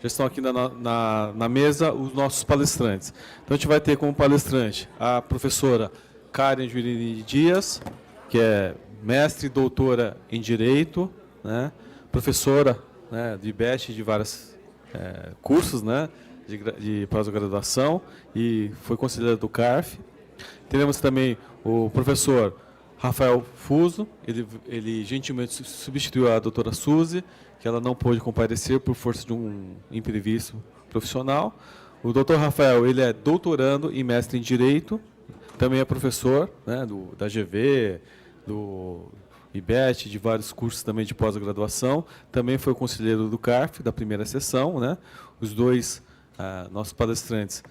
já estão aqui na mesa os nossos palestrantes. Então, a gente vai ter como palestrante a professora Karen Jurini Dias, que é mestre e doutora em Direito, né, professora, né, de IBEST de vários cursos, né, de pós-graduação, e foi conselheira do CARF. Teremos também o professor Rafael Fuso, ele gentilmente substituiu a doutora Suzy, que ela não pôde comparecer por força de um imprevisto profissional. O doutor Rafael, ele é doutorando e mestre em Direito, também é professor, né, da GV, do IBET, de vários cursos também de pós-graduação, também foi conselheiro do CARF, da primeira sessão, né. Os dois nossos palestrantes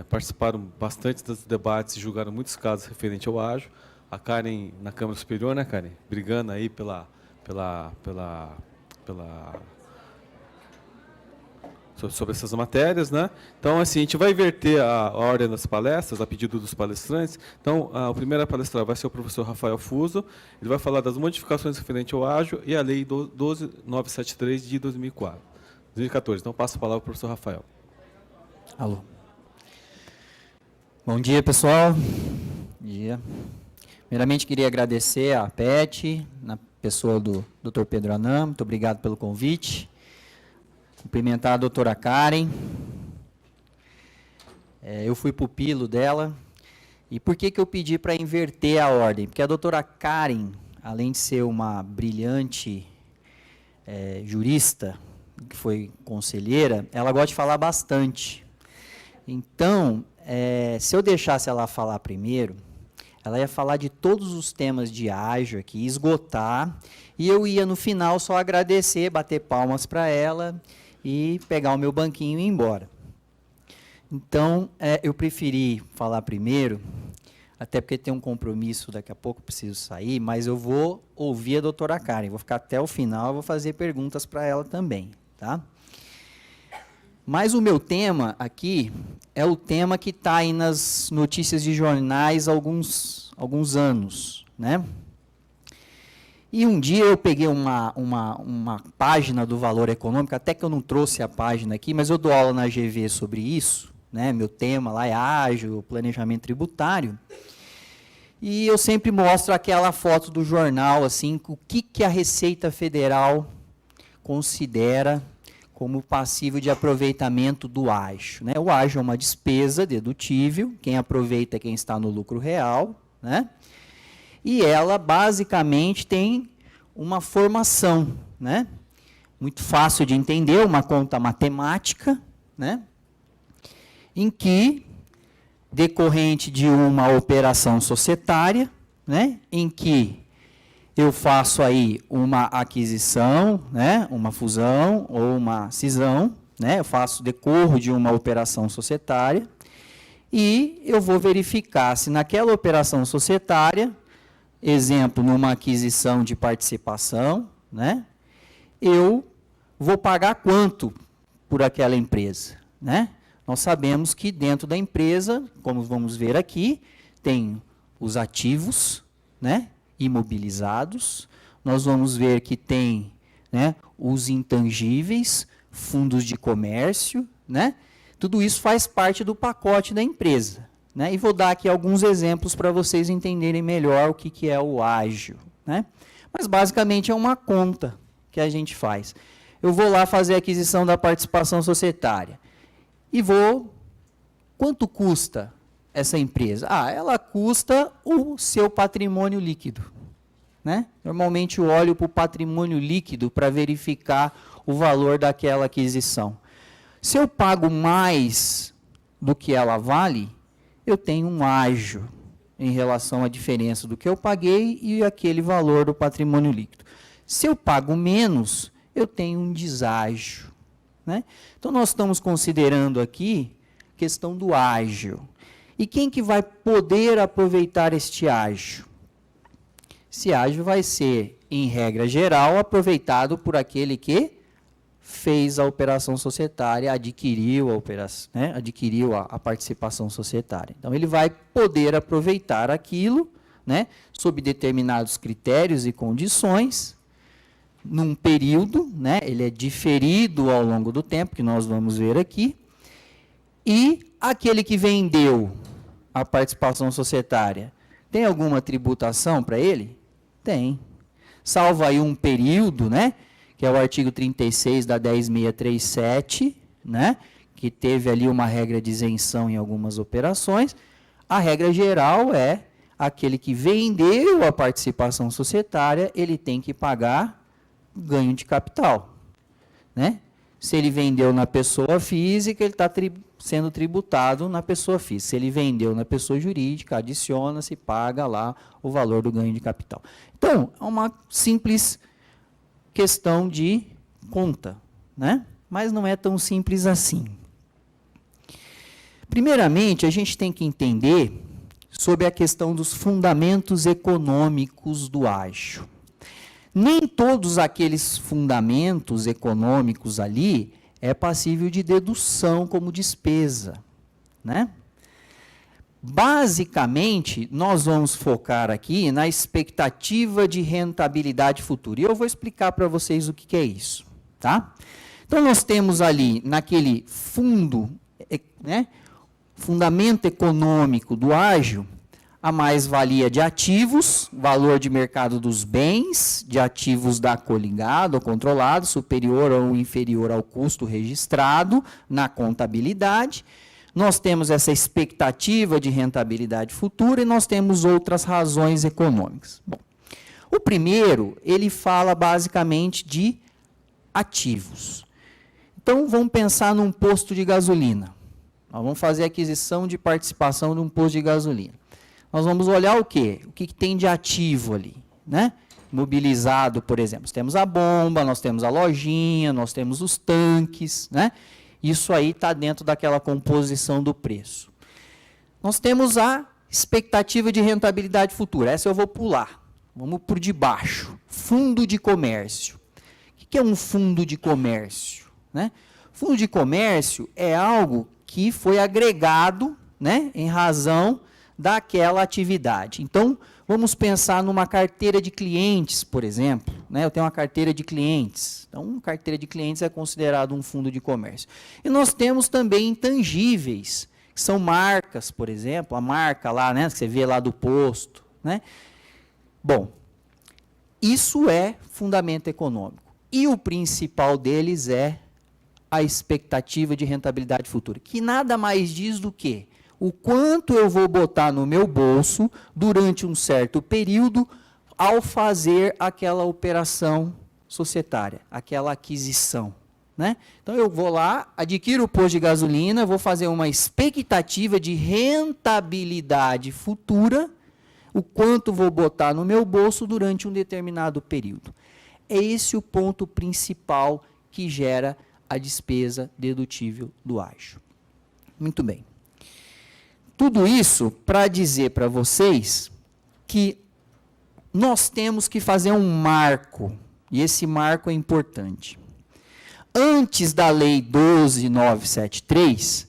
participaram bastante dos debates e julgaram muitos casos referentes ao ágio. A Karen na Câmara Superior, né, Karen? Brigando aí sobre essas matérias, né? Então, assim, a gente vai inverter a ordem das palestras, a pedido dos palestrantes. Então, a primeira palestra vai ser o professor Rafael Fuso. Ele vai falar das modificações referentes ao ágio e a Lei 12973 de 2014. Então, passo a palavra para o professor Rafael. Alô. Bom dia, pessoal. Bom dia. Primeiramente, queria agradecer à PET, na pessoa do Dr. Pedro Anam, muito obrigado pelo convite. Cumprimentar a doutora Karen. Eu fui pupilo dela. E por que eu pedi para inverter a ordem? Porque a doutora Karen, além de ser uma brilhante jurista, que foi conselheira, ela gosta de falar bastante. Então, se eu deixasse ela falar primeiro, ela ia falar de todos os temas de ágio aqui, esgotar, e eu ia, no final, só agradecer, bater palmas para ela e pegar o meu banquinho e ir embora. Então, eu preferi falar primeiro, até porque tem um compromisso, daqui a pouco preciso sair, mas eu vou ouvir a doutora Karen, vou ficar até o final, vou fazer perguntas para ela também, tá? Mas o meu tema aqui é o tema que está aí nas notícias de jornais há alguns anos, né? E um dia eu peguei uma página do Valor Econômico, até que eu não trouxe a página aqui, mas eu dou aula na GV sobre isso, né? Meu tema lá é ágil, planejamento tributário. E eu sempre mostro aquela foto do jornal, assim, o que a Receita Federal considera como passivo de aproveitamento do ágio, né? O ágio é uma despesa dedutível, quem aproveita é quem está no lucro real, né? E ela, basicamente, tem uma formação, né? Muito fácil de entender, uma conta matemática, né? Em que, decorrente de uma operação societária, né? Em que eu faço aí uma aquisição, né, uma fusão ou uma cisão, né, decorro de uma operação societária, e eu vou verificar se naquela operação societária, exemplo, numa aquisição de participação, né, eu vou pagar quanto por aquela empresa, né? Nós sabemos que dentro da empresa, como vamos ver aqui, tem os ativos, né, imobilizados, nós vamos ver que tem, né, os intangíveis, fundos de comércio, né, tudo isso faz parte do pacote da empresa, né, e vou dar aqui alguns exemplos para vocês entenderem melhor o que é o ágio, né, mas basicamente é uma conta que a gente faz. Eu vou lá fazer a aquisição da participação societária e quanto custa essa empresa? Ela custa o seu patrimônio líquido, né? Normalmente eu olho para o patrimônio líquido para verificar o valor daquela aquisição. Se eu pago mais do que ela vale, eu tenho um ágio em relação à diferença do que eu paguei e aquele valor do patrimônio líquido. Se eu pago menos, eu tenho um deságio, né? Então, nós estamos considerando aqui a questão do ágio. E quem que vai poder aproveitar este ágio? Esse ágio vai ser, em regra geral, aproveitado por aquele que fez a operação societária, adquiriu a operação, né? Adquiriu a participação societária. Então, ele vai poder aproveitar aquilo, né? Sob determinados critérios e condições, num período, né? Ele é diferido ao longo do tempo, que nós vamos ver aqui. E aquele que vendeu a participação societária, tem alguma tributação para ele? Tem. Salvo aí um período, né? Que é o artigo 36 da 10.637, né? Que teve ali uma regra de isenção em algumas operações. A regra geral é aquele que vendeu a participação societária, ele tem que pagar ganho de capital, né? Se ele vendeu na pessoa física, ele está sendo tributado na pessoa física. Se ele vendeu na pessoa jurídica, adiciona-se, paga lá o valor do ganho de capital. Então, é uma simples questão de conta, né? Mas não é tão simples assim. Primeiramente, a gente tem que entender sobre a questão dos fundamentos econômicos do ágio. Nem todos aqueles fundamentos econômicos ali é passível de dedução como despesa, né? Basicamente, nós vamos focar aqui na expectativa de rentabilidade futura. E eu vou explicar para vocês o que é isso, tá? Então, nós temos ali, naquele fundo, né, fundamento econômico do ágio, a mais-valia de ativos, valor de mercado dos bens, de ativos da coligado ou controlado, superior ou inferior ao custo registrado na contabilidade. Nós temos essa expectativa de rentabilidade futura e nós temos outras razões econômicas. Bom, o primeiro, ele fala basicamente de ativos. Então, vamos pensar num posto de gasolina. Nós vamos fazer aquisição de participação de um posto de gasolina. Nós vamos olhar o quê? O que tem de ativo ali, né? Mobilizado, por exemplo. Nós temos a bomba, nós temos a lojinha, nós temos os tanques, né? Isso aí está dentro daquela composição do preço. Nós temos a expectativa de rentabilidade futura. Essa eu vou pular. Vamos por debaixo. Fundo de comércio. O que é um fundo de comércio, né? Fundo de comércio é algo que foi agregado, né, em razão daquela atividade. Então, vamos pensar numa carteira de clientes, por exemplo, né? Eu tenho uma carteira de clientes. Então, uma carteira de clientes é considerado um fundo de comércio. E nós temos também intangíveis, que são marcas, por exemplo, a marca lá, né, que você vê lá do posto, né? Bom, isso é fundamento econômico. E o principal deles é a expectativa de rentabilidade futura, que nada mais diz do que o quanto eu vou botar no meu bolso durante um certo período ao fazer aquela operação societária, aquela aquisição, né? Então, eu vou lá, adquiro o posto de gasolina, vou fazer uma expectativa de rentabilidade futura, o quanto vou botar no meu bolso durante um determinado período. É esse o ponto principal que gera a despesa dedutível do ágio. Muito bem. Tudo isso para dizer para vocês que nós temos que fazer um marco, e esse marco é importante. Antes da Lei 12.973,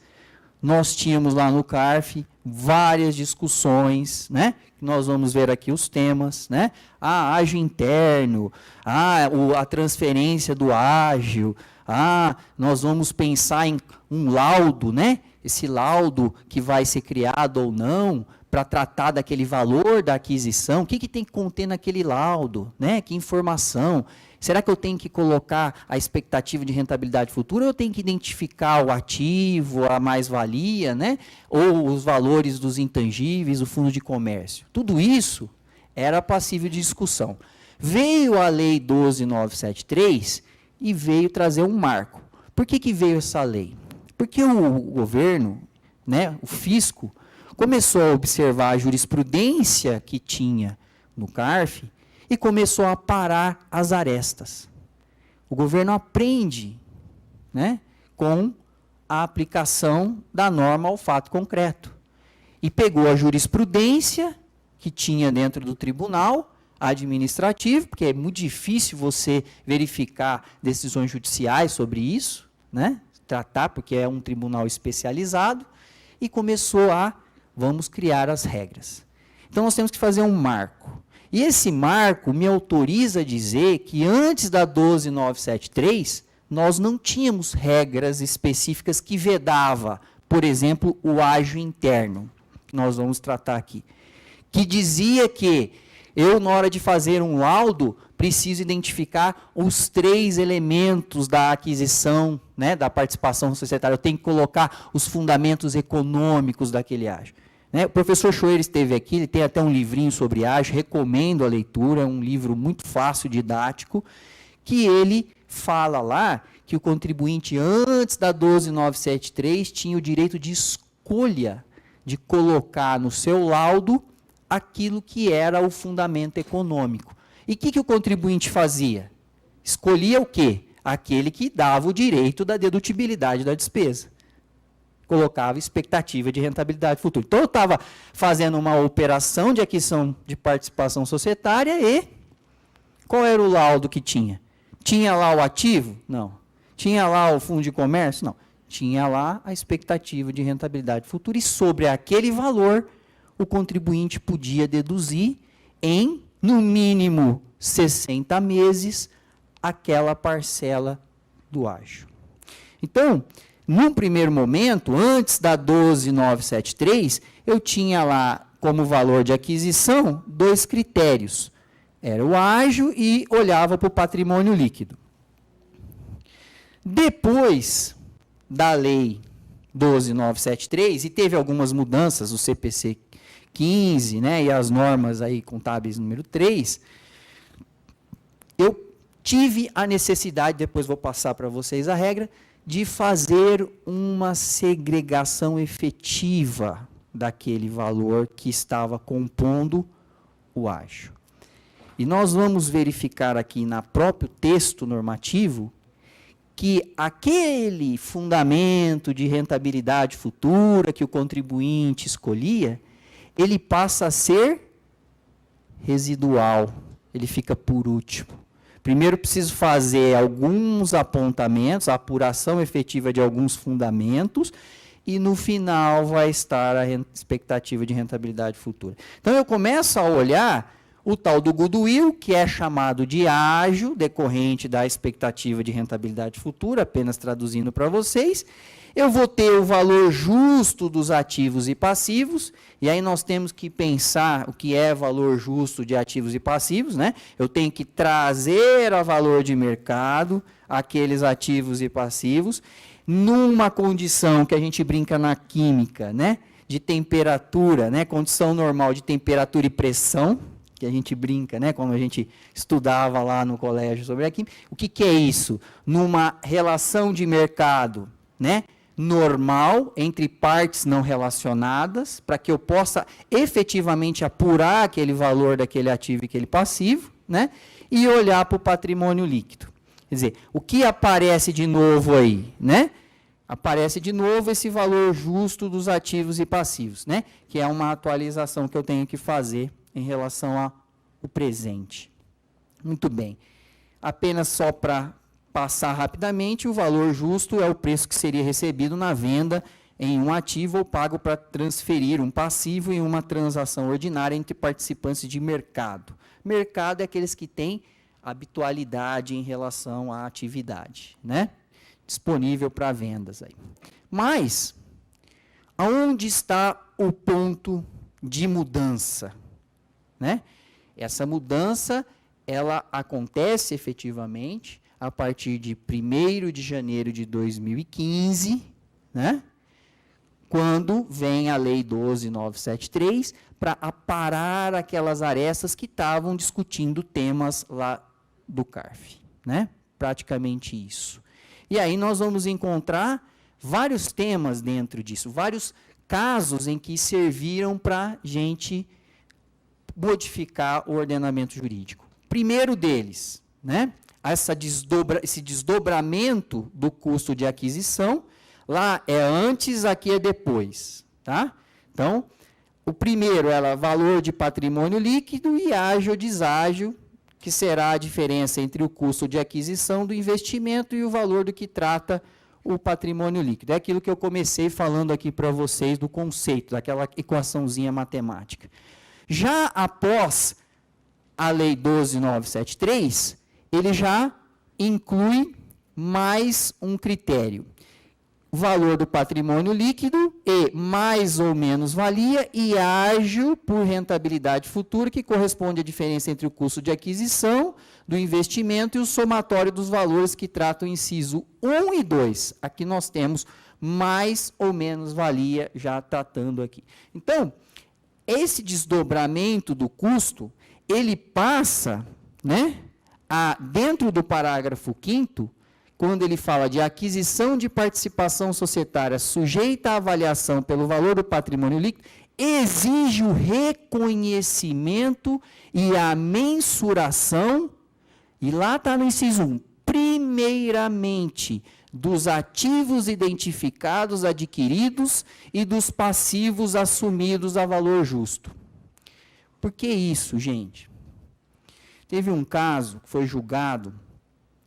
nós tínhamos lá no CARF várias discussões, né? Nós vamos ver aqui os temas, né? Ágio interno, a transferência do ágio, nós vamos pensar em um laudo, né? Esse laudo que vai ser criado ou não, para tratar daquele valor da aquisição, o que tem que conter naquele laudo, né? Que informação? Será que eu tenho que colocar a expectativa de rentabilidade futura ou eu tenho que identificar o ativo, a mais-valia, né? Ou os valores dos intangíveis, o fundo de comércio? Tudo isso era passível de discussão. Veio a Lei 12.973 e veio trazer um marco. Por que veio essa lei? Porque o governo, né, o fisco, começou a observar a jurisprudência que tinha no CARF e começou a parar as arestas. O governo aprende, né, com a aplicação da norma ao fato concreto. E pegou a jurisprudência que tinha dentro do tribunal administrativo, porque é muito difícil você verificar decisões judiciais sobre isso, né? Tratar, porque é um tribunal especializado, e começou vamos criar as regras. Então, nós temos que fazer um marco. E esse marco me autoriza a dizer que antes da 12973, nós não tínhamos regras específicas que vedava, por exemplo, o ágio interno, que nós vamos tratar aqui, que dizia que eu, na hora de fazer um laudo, preciso identificar os 3 elementos da aquisição, né, da participação societária. Eu tenho que colocar os fundamentos econômicos daquele ágio. Né? O professor Schoer esteve aqui, ele tem até um livrinho sobre ágio, recomendo a leitura, é um livro muito fácil, didático, que ele fala lá que o contribuinte, antes da 12973, tinha o direito de escolha de colocar no seu laudo aquilo que era o fundamento econômico. E o que o contribuinte fazia? Escolhia o quê? Aquele que dava o direito da dedutibilidade da despesa. Colocava expectativa de rentabilidade futura. Então, eu estava fazendo uma operação de aquisição de participação societária e qual era o laudo que tinha? Tinha lá o ativo? Não. Tinha lá o fundo de comércio? Não. Tinha lá a expectativa de rentabilidade futura e sobre aquele valor o contribuinte podia deduzir em, no mínimo, 60 meses, aquela parcela do ágio. Então, num primeiro momento, antes da 12973, eu tinha lá, como valor de aquisição, 2 critérios. Era o ágio e olhava para o patrimônio líquido. Depois da lei 12973, e teve algumas mudanças, o CPC 15, né, e as normas aí contábeis número 3, eu tive a necessidade, depois vou passar para vocês a regra, de fazer uma segregação efetiva daquele valor que estava compondo o ágio. E nós vamos verificar aqui no próprio texto normativo que aquele fundamento de rentabilidade futura que o contribuinte escolhia, ele passa a ser residual, ele fica por último. Primeiro preciso fazer alguns apontamentos, a apuração efetiva de alguns fundamentos, e no final vai estar a expectativa de rentabilidade futura. Então eu começo a olhar o tal do goodwill, que é chamado de ágio, decorrente da expectativa de rentabilidade futura, apenas traduzindo para vocês. Eu vou ter o valor justo dos ativos e passivos, e aí nós temos que pensar o que é valor justo de ativos e passivos, né? Eu tenho que trazer a valor de mercado aqueles ativos e passivos, numa condição que a gente brinca na química, né? De temperatura, né? Condição normal de temperatura e pressão, que a gente brinca, né? Quando a gente estudava lá no colégio sobre a química. O que é isso? Numa relação de mercado, né? Normal, entre partes não relacionadas, para que eu possa efetivamente apurar aquele valor daquele ativo e aquele passivo, né? E olhar para o patrimônio líquido. Quer dizer, o que aparece de novo aí, né? Aparece de novo esse valor justo dos ativos e passivos, né? Que é uma atualização que eu tenho que fazer em relação ao presente. Muito bem. Apenas só para passar rapidamente, o valor justo é o preço que seria recebido na venda em um ativo ou pago para transferir um passivo em uma transação ordinária entre participantes de mercado. Mercado é aqueles que têm habitualidade em relação à atividade, né? Disponível para vendas aí. Mas, aonde está o ponto de mudança, né? Essa mudança, ela acontece efetivamente a partir de 1º de janeiro de 2015, né? Quando vem a Lei 12973 para aparar aquelas arestas que estavam discutindo temas lá do CARF, né? Praticamente isso. E aí nós vamos encontrar vários temas dentro disso, vários casos em que serviram para a gente modificar o ordenamento jurídico. Primeiro deles, né? Esse desdobramento do custo de aquisição, lá é antes, aqui é depois, tá? Então, o primeiro era valor de patrimônio líquido e ágio ou deságio, que será a diferença entre o custo de aquisição do investimento e o valor do que trata o patrimônio líquido. É aquilo que eu comecei falando aqui para vocês do conceito, daquela equaçãozinha matemática. Já após a Lei 12.973, ele já inclui mais um critério. O valor do patrimônio líquido e mais ou menos valia e ágio por rentabilidade futura, que corresponde à diferença entre o custo de aquisição do investimento e o somatório dos valores que tratam o inciso 1 e 2. Aqui nós temos mais ou menos valia já tratando aqui. Então, esse desdobramento do custo, ele passa, né, dentro do parágrafo 5º, quando ele fala de aquisição de participação societária sujeita à avaliação pelo valor do patrimônio líquido, exige o reconhecimento e a mensuração, e lá está no inciso 1, primeiramente, dos ativos identificados, adquiridos, e dos passivos assumidos a valor justo. Por que isso, gente? Teve um caso que foi julgado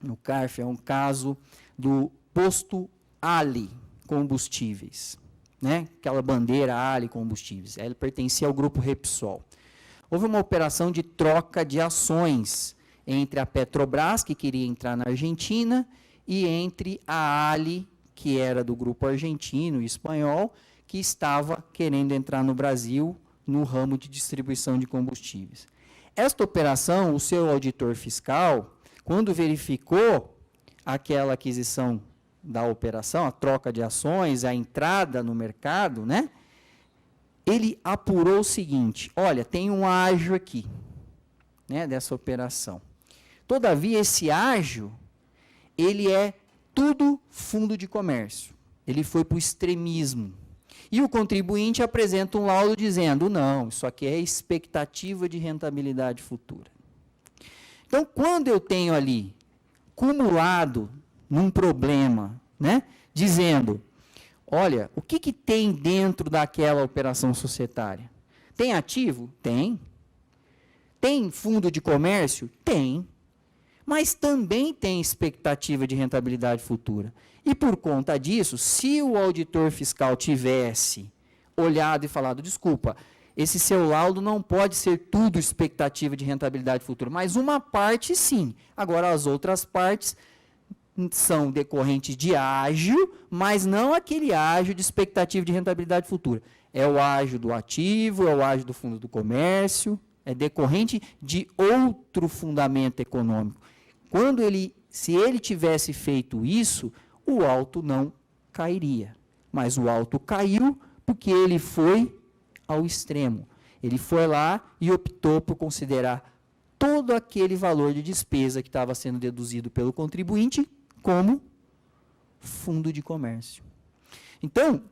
no CARF, é um caso do posto Ali Combustíveis, né? Aquela bandeira Ali Combustíveis, ela pertencia ao grupo Repsol. Houve uma operação de troca de ações entre a Petrobras, que queria entrar na Argentina, e entre a Ali, que era do grupo argentino e espanhol, que estava querendo entrar no Brasil no ramo de distribuição de combustíveis. Esta operação, o seu auditor fiscal, quando verificou aquela aquisição da operação, a troca de ações, a entrada no mercado, né, ele apurou o seguinte: olha, tem um ágio aqui, né, dessa operação. Todavia, esse ágio, ele é tudo fundo de comércio. Ele foi para o extremismo. E o contribuinte apresenta um laudo dizendo, não, isso aqui é expectativa de rentabilidade futura. Então, quando eu tenho ali, cumulado num problema, né, dizendo, olha, o que tem dentro daquela operação societária? Tem ativo? Tem. Tem fundo de comércio? Tem. Mas também tem expectativa de rentabilidade futura. E por conta disso, se o auditor fiscal tivesse olhado e falado, desculpa, esse seu laudo não pode ser tudo expectativa de rentabilidade futura, mas uma parte sim. Agora, as outras partes são decorrentes de ágio, mas não aquele ágio de expectativa de rentabilidade futura. É o ágio do ativo, é o ágio do fundo do comércio, é decorrente de outro fundamento econômico. Se ele tivesse feito isso, o auto não cairia. Mas o auto caiu porque ele foi ao extremo. Ele foi lá e optou por considerar todo aquele valor de despesa que estava sendo deduzido pelo contribuinte como fundo de comércio. Então,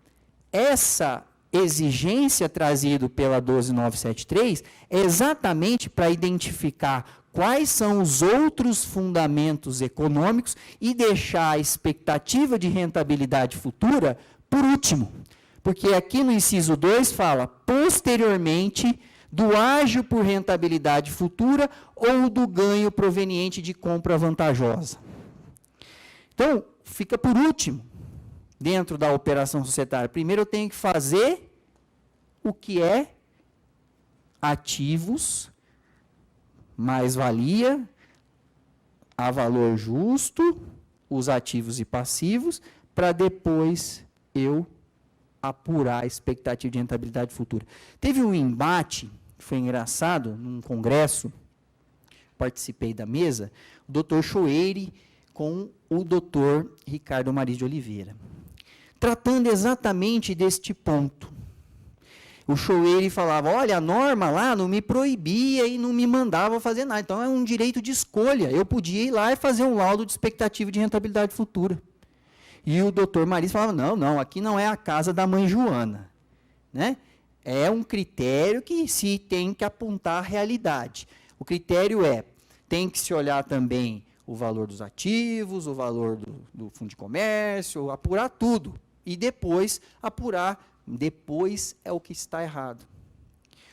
essa exigência trazida pela 12.973 é exatamente para identificar quais são os outros fundamentos econômicos e deixar a expectativa de rentabilidade futura por último. Porque aqui no inciso 2 fala, posteriormente, do ágio por rentabilidade futura ou do ganho proveniente de compra vantajosa. Então, fica por último, dentro da operação societária. Primeiro eu tenho que fazer o que é ativos, mais-valia, a valor justo, os ativos e passivos, para depois eu apurar a expectativa de rentabilidade futura. Teve um embate, que foi engraçado, num congresso, participei da mesa, o doutor Choeire com o doutor Ricardo Mariz de Oliveira, tratando exatamente deste ponto. O Choeire falava, olha, a norma lá não me proibia e não me mandava fazer nada, então é um direito de escolha, eu podia ir lá e fazer um laudo de expectativa de rentabilidade futura. E o doutor Mariz falava, não, aqui não é a casa da mãe Joana, né? É um critério que se tem que apontar a realidade. O critério tem que se olhar também o valor dos ativos, o valor do fundo de comércio, apurar tudo. E depois depois é o que está errado.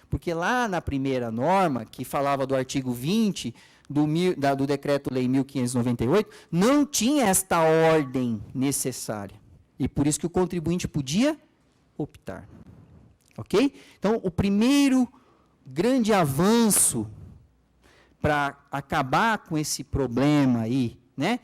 Porque lá na primeira norma, que falava do artigo 20 do Decreto-Lei 1598, não tinha esta ordem necessária. E por isso que o contribuinte podia optar. Ok? Então, o primeiro grande avanço para acabar com esse problema aí, né?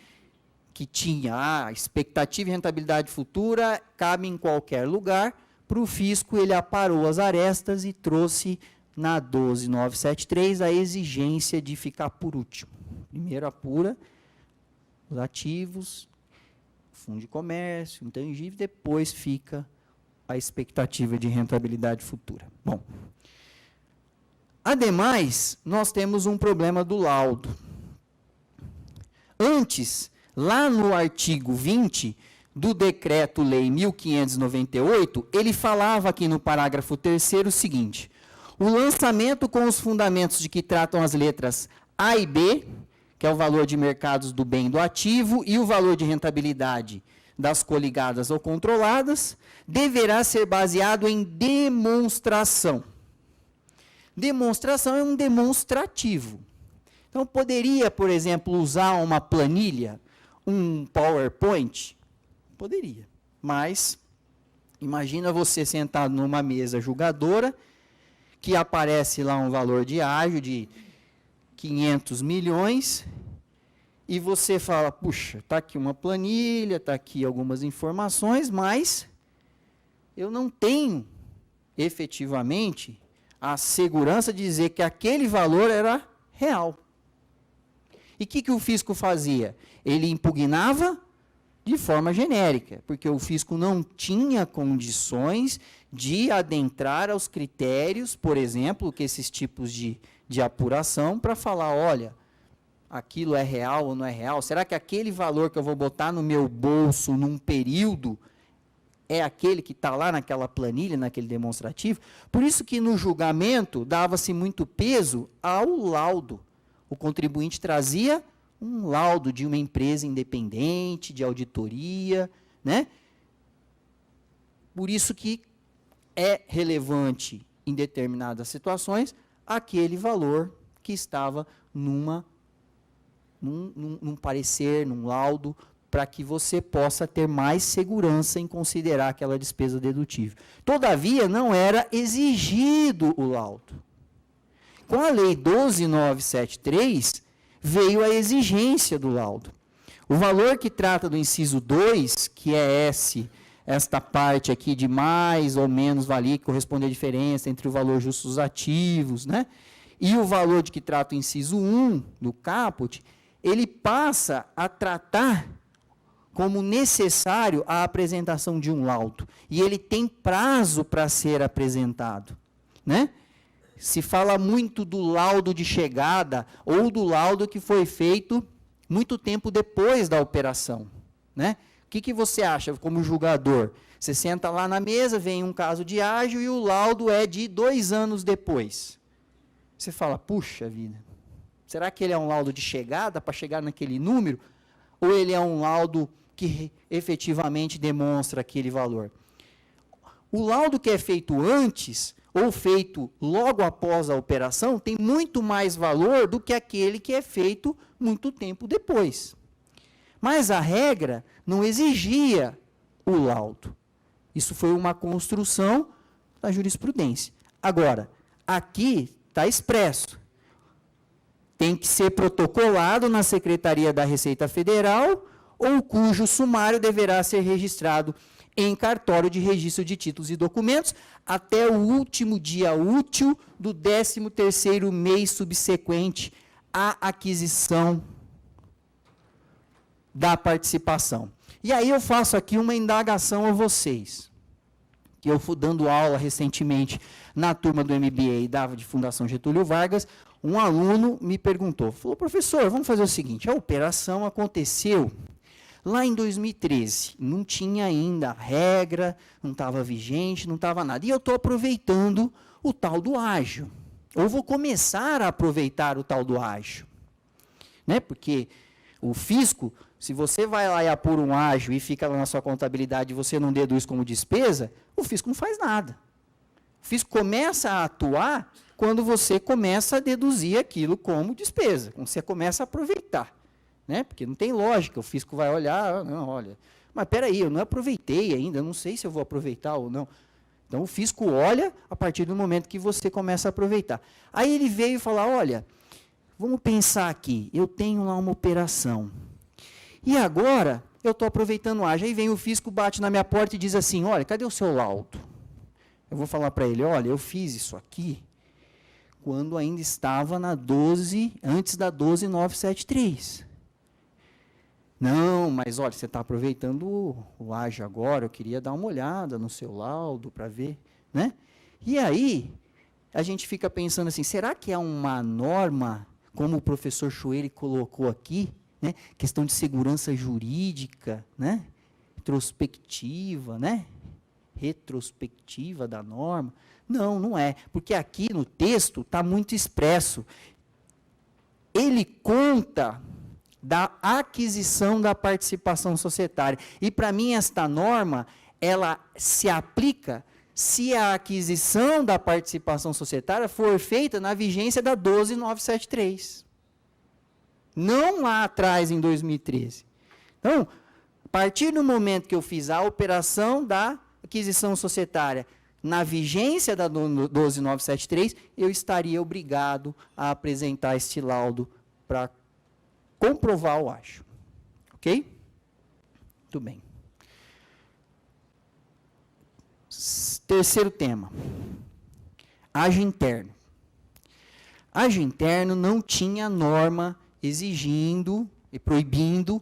Que tinha a expectativa e rentabilidade futura, cabe em qualquer lugar. Para o fisco, ele aparou as arestas e trouxe na 12973 a exigência de ficar por último. Primeiro apura os ativos, fundo de comércio, intangível, depois fica a expectativa de rentabilidade futura. Bom, ademais, nós temos um problema do laudo. Antes, lá no artigo 20 do Decreto-Lei 1598, ele falava aqui no parágrafo 3º o seguinte: o lançamento com os fundamentos de que tratam as letras A e B, que é o valor de mercados do bem e do ativo, e o valor de rentabilidade das coligadas ou controladas, deverá ser baseado em demonstração. Demonstração é um demonstrativo. Então, poderia, por exemplo, usar uma planilha, um PowerPoint? Poderia. Mas, imagina você sentado numa mesa julgadora, que aparece lá um valor de ágio de 500 milhões, e você fala, puxa, está aqui uma planilha, está aqui algumas informações, mas eu não tenho, efetivamente, a segurança de dizer que aquele valor era real. E o que o fisco fazia? Ele impugnava de forma genérica, porque o fisco não tinha condições de adentrar aos critérios, por exemplo, que esses tipos de apuração, para falar, olha, aquilo é real ou não é real? Será que aquele valor que eu vou botar no meu bolso num período é aquele que está lá naquela planilha, naquele demonstrativo? Por isso que no julgamento dava-se muito peso ao laudo. O contribuinte trazia um laudo de uma empresa independente, de auditoria, né? Por isso que é relevante, em determinadas situações, aquele valor que estava num parecer, num laudo, para que você possa ter mais segurança em considerar aquela despesa dedutível. Todavia, não era exigido o laudo. Com a Lei 12.973, veio a exigência do laudo. O valor que trata do inciso 2, que é esta parte aqui de mais ou menos valia, que corresponde à diferença entre o valor justo dos ativos, né? E o valor de que trata o inciso 1 do caput, ele passa a tratar como necessário a apresentação de um laudo. E ele tem prazo para ser apresentado, né? Se fala muito do laudo de chegada ou do laudo que foi feito muito tempo depois da operação, né? O que você acha como julgador? Você senta lá na mesa, vem um caso de ágio e o laudo é de 2 anos depois. Você fala, puxa vida, será que ele é um laudo de chegada para chegar naquele número? Ou ele é um laudo que efetivamente demonstra aquele valor? O laudo que é feito antes ou feito logo após a operação tem muito mais valor do que aquele que é feito muito tempo depois. Mas a regra não exigia o laudo. Isso foi uma construção da jurisprudência. Agora, aqui está expresso. Tem que ser protocolado na Secretaria da Receita Federal ou cujo sumário deverá ser registrado em cartório de registro de títulos e documentos até o último dia útil do 13º mês subsequente à aquisição da participação. E aí eu faço aqui uma indagação a vocês, que eu fui dando aula recentemente na turma do MBA de Fundação Getúlio Vargas. Um aluno me perguntou, falou, professor, vamos fazer o seguinte, a operação aconteceu lá em 2013, não tinha ainda regra, não estava vigente, não estava nada. E eu estou aproveitando o tal do ágio. Ou vou começar a aproveitar o tal do ágio. Né? Porque o fisco, se você vai lá e apura um ágio e fica lá na sua contabilidade e você não deduz como despesa, o fisco não faz nada. O fisco começa a atuar quando você começa a deduzir aquilo como despesa, quando você começa a aproveitar. Né? Porque não tem lógica, o fisco vai olhar, não, olha, mas espera aí, eu não aproveitei ainda, eu não sei se eu vou aproveitar ou não. Então, o fisco olha a partir do momento que você começa a aproveitar. Aí ele veio falar, olha, vamos pensar aqui, eu tenho lá uma operação. E agora, eu estou aproveitando o ágio. Aí vem o fisco, bate na minha porta e diz assim, olha, cadê o seu laudo? Eu vou falar para ele, olha, eu fiz isso aqui quando ainda estava na 12, antes da 12973. Não, mas olha, você está aproveitando o ágio agora, eu queria dar uma olhada no seu laudo para ver, né? E aí, a gente fica pensando assim, será que é uma norma, como o professor Chuele colocou aqui, né? Questão de segurança jurídica, né? Retrospectiva, né? Retrospectiva da norma? Não, não é, porque aqui no texto está muito expresso. Ele conta da aquisição da participação societária. E, para mim, esta norma, ela se aplica se a aquisição da participação societária for feita na vigência da 12973. Não lá atrás, em 2013. Então, a partir do momento que eu fiz a operação da aquisição societária na vigência da 12973, eu estaria obrigado a apresentar este laudo para comprovar o ágio. Ok? Muito bem. Terceiro tema. Ágio interno. Ágio interno não tinha norma exigindo e proibindo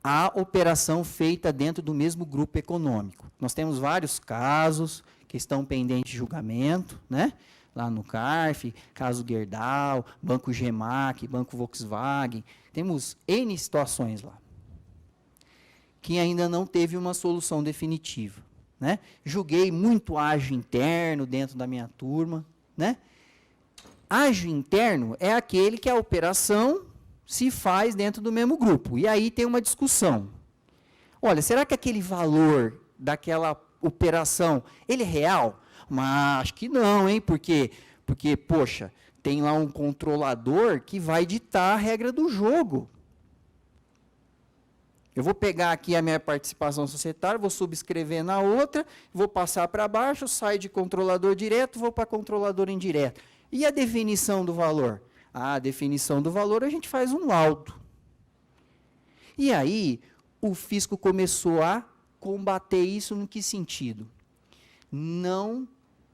a operação feita dentro do mesmo grupo econômico. Nós temos vários casos que estão pendentes de julgamento, né? Lá no CARF, caso Gerdau, Banco Gemac, Banco Volkswagen, temos N situações lá, que ainda não teve uma solução definitiva, né? Julguei muito ágio interno dentro da minha turma, né? Ágio interno é aquele que a operação se faz dentro do mesmo grupo, e aí tem uma discussão. Olha, será que aquele valor daquela operação, ele é real? Mas acho que não, hein? Porque, poxa, tem lá um controlador que vai ditar a regra do jogo. Eu vou pegar aqui a minha participação societária, vou subscrever na outra, vou passar para baixo, saio de controlador direto, vou para controlador indireto. E a definição do valor? A definição do valor a gente faz um laudo. E aí, o fisco começou a combater isso no que sentido? Não,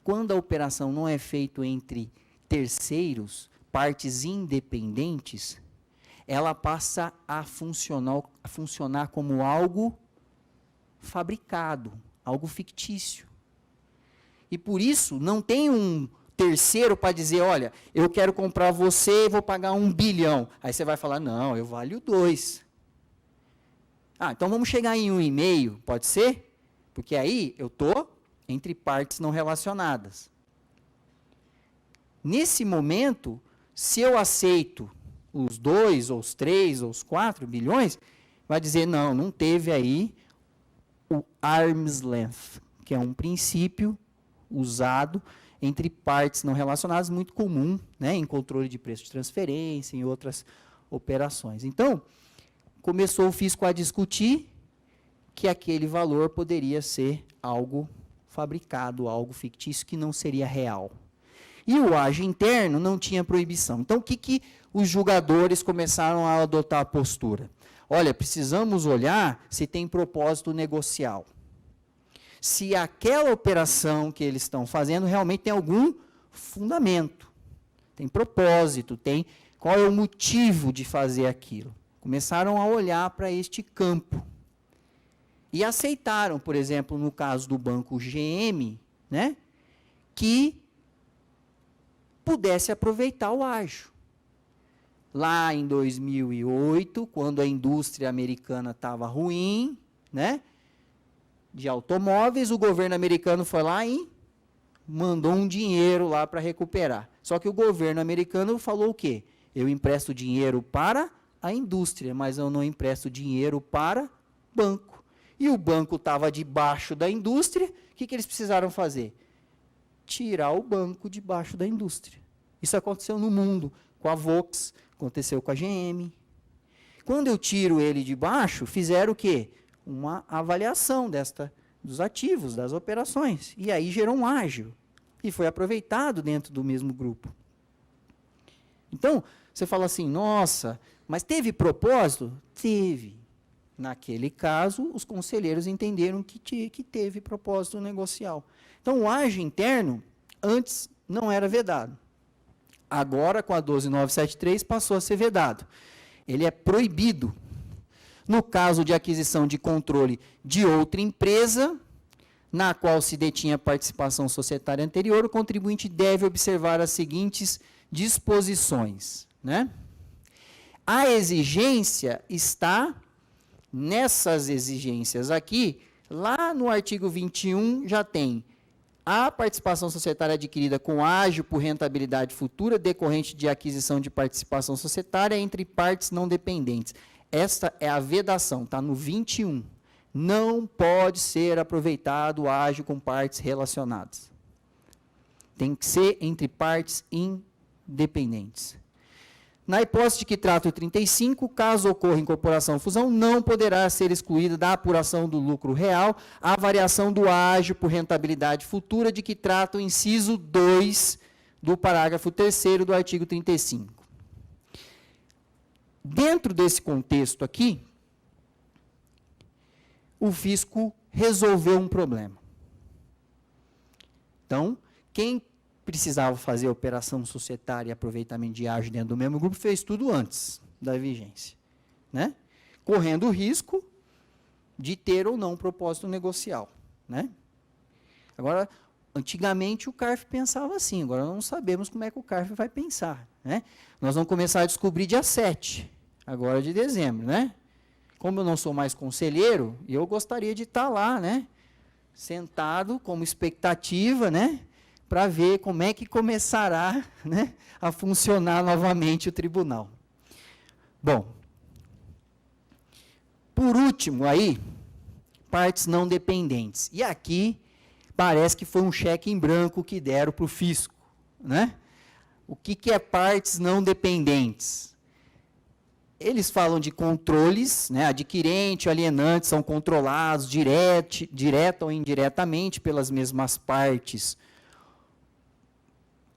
quando a operação não é feita entre terceiros, partes independentes, ela passa a funcionar como algo fabricado, algo fictício. E por isso, não tem um terceiro para dizer, olha, eu quero comprar você e vou pagar 1 bilhão. Aí você vai falar, não, eu valho 2. Ah, então vamos chegar em 1,5, pode ser? Porque aí eu estou entre partes não relacionadas. Nesse momento, se eu aceito os 2, ou os 3, ou os 4 bilhões, vai dizer, não, não teve aí o arm's length, que é um princípio usado entre partes não relacionadas, muito comum, né, em controle de preço de transferência, em outras operações. Então, começou o fisco a discutir que aquele valor poderia ser algo fabricado, algo fictício, que não seria real. E o ágio interno não tinha proibição. Então, o que os julgadores começaram a adotar a postura? Olha, precisamos olhar se tem propósito negocial. Se aquela operação que eles estão fazendo realmente tem algum fundamento, tem propósito, tem qual é o motivo de fazer aquilo. Começaram a olhar para este campo. E aceitaram, por exemplo, no caso do banco GM, né, que pudesse aproveitar o ágio. Lá em 2008, quando a indústria americana estava ruim, né, de automóveis, o governo americano foi lá e mandou um dinheiro lá para recuperar. Só que o governo americano falou o quê? Eu empresto dinheiro para a indústria, mas eu não empresto dinheiro para banco. E o banco estava debaixo da indústria, o que eles precisaram fazer? Tirar o banco debaixo da indústria. Isso aconteceu no mundo, com a Volks, aconteceu com a GM. Quando eu tiro ele de baixo, fizeram o quê? Uma avaliação dos ativos, das operações. E aí gerou um ágio. E foi aproveitado dentro do mesmo grupo. Então, Você fala assim, nossa, mas teve propósito? Teve. Naquele caso, os conselheiros entenderam que teve propósito negocial. Então, o ágio interno, antes, não era vedado. Agora, com a 12973, passou a ser vedado. Ele é proibido. No caso de aquisição de controle de outra empresa, na qual se detinha participação societária anterior, o contribuinte deve observar as seguintes disposições, né? A exigência está nessas exigências aqui, lá no artigo 21 já tem a participação societária adquirida com ágio por rentabilidade futura decorrente de aquisição de participação societária entre partes não dependentes. Esta é a vedação, está no 21. Não pode ser aproveitado o ágio com partes relacionadas. Tem que ser entre partes independentes. Na hipótese de que trata o 35, caso ocorra incorporação ou fusão, não poderá ser excluída da apuração do lucro real a variação do ágio por rentabilidade futura de que trata o inciso 2 do parágrafo 3º do artigo 35. Dentro desse contexto aqui, o fisco resolveu um problema. Então, quem precisava fazer operação societária e aproveitamento de ágio dentro do mesmo grupo, fez tudo antes da vigência, né? Correndo o risco de ter ou não propósito negocial, né? Agora, antigamente o CARF pensava assim, agora não sabemos como é que o CARF vai pensar, né? Nós vamos começar a descobrir dia 7, agora de dezembro, né? Como eu não sou mais conselheiro, eu gostaria de estar lá, né? Sentado como expectativa, né? Para ver como é que começará, né, a funcionar novamente o tribunal. Bom, por último aí, partes não dependentes. E aqui parece que foi um cheque em branco que deram para o fisco, né? O que é partes não dependentes? Eles falam de controles, né? Adquirente e alienante são controlados direta ou indiretamente pelas mesmas partes.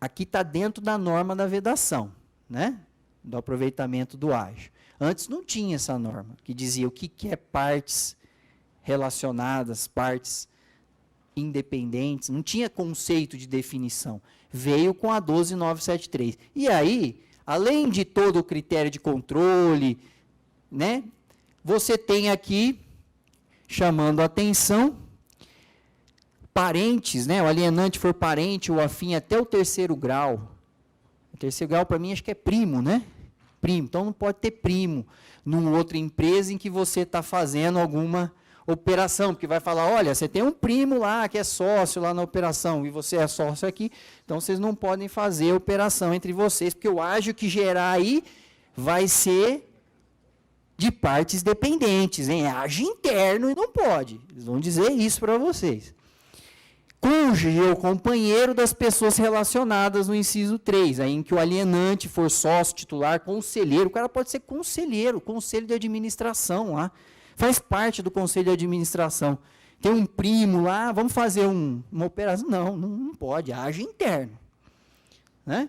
Aqui está dentro da norma da vedação, né? Do aproveitamento do ágio. Antes não tinha essa norma, que dizia o que é partes relacionadas, partes independentes, não tinha conceito de definição. Veio com a 12973. E aí, além de todo o critério de controle, né? Você tem aqui, chamando a atenção, parentes, né? O alienante for parente ou afim até o 3º grau. O 3º grau, para mim, acho que é primo, né? Primo. Então, não pode ter primo numa outra empresa em que você está fazendo alguma operação, porque vai falar, olha, você tem um primo lá que é sócio lá na operação, e você é sócio aqui, então vocês não podem fazer operação entre vocês, porque o ágio que gerar aí vai ser de partes dependentes, hein? É ágio interno e não pode. Eles vão dizer isso para vocês. Cônjuge ou companheiro das pessoas relacionadas no inciso 3, aí em que o alienante for sócio, titular, conselheiro, o cara pode ser conselheiro, conselho de administração lá, faz parte do conselho de administração. Tem um primo lá, vamos fazer uma operação. Não pode, ágio interno, né?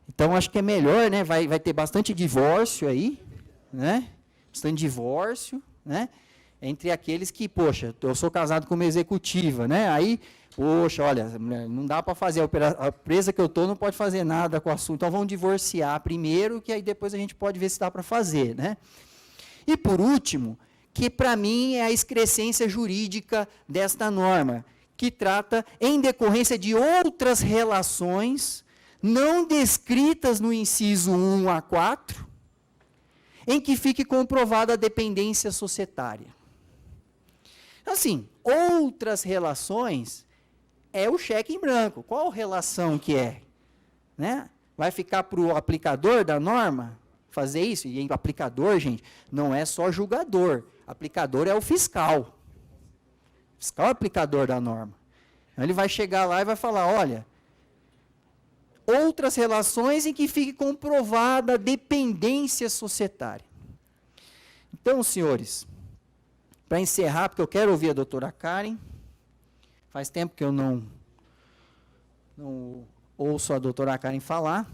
Então, acho que é melhor, né? Vai ter bastante divórcio aí, né? Bastante divórcio, né? Entre aqueles que, poxa, eu sou casado com uma executiva, né? Aí, poxa, olha, não dá para fazer a empresa que eu estou não pode fazer nada com o assunto, então vamos divorciar primeiro, que aí depois a gente pode ver se dá para fazer, né? E por último, que para mim é a excrescência jurídica desta norma, que trata em decorrência de outras relações não descritas no inciso 1 a 4, em que fique comprovada a dependência societária. Assim, outras relações é o cheque em branco. Qual relação que é? Né? Vai ficar para o aplicador da norma fazer isso? E o aplicador, gente, não é só julgador. Aplicador é o fiscal. O fiscal é o aplicador da norma. Então, ele vai chegar lá e vai falar, olha, outras relações em que fique comprovada a dependência societária. Então, senhores, para encerrar, porque eu quero ouvir a doutora Karen, faz tempo que eu não ouço a doutora Karen falar.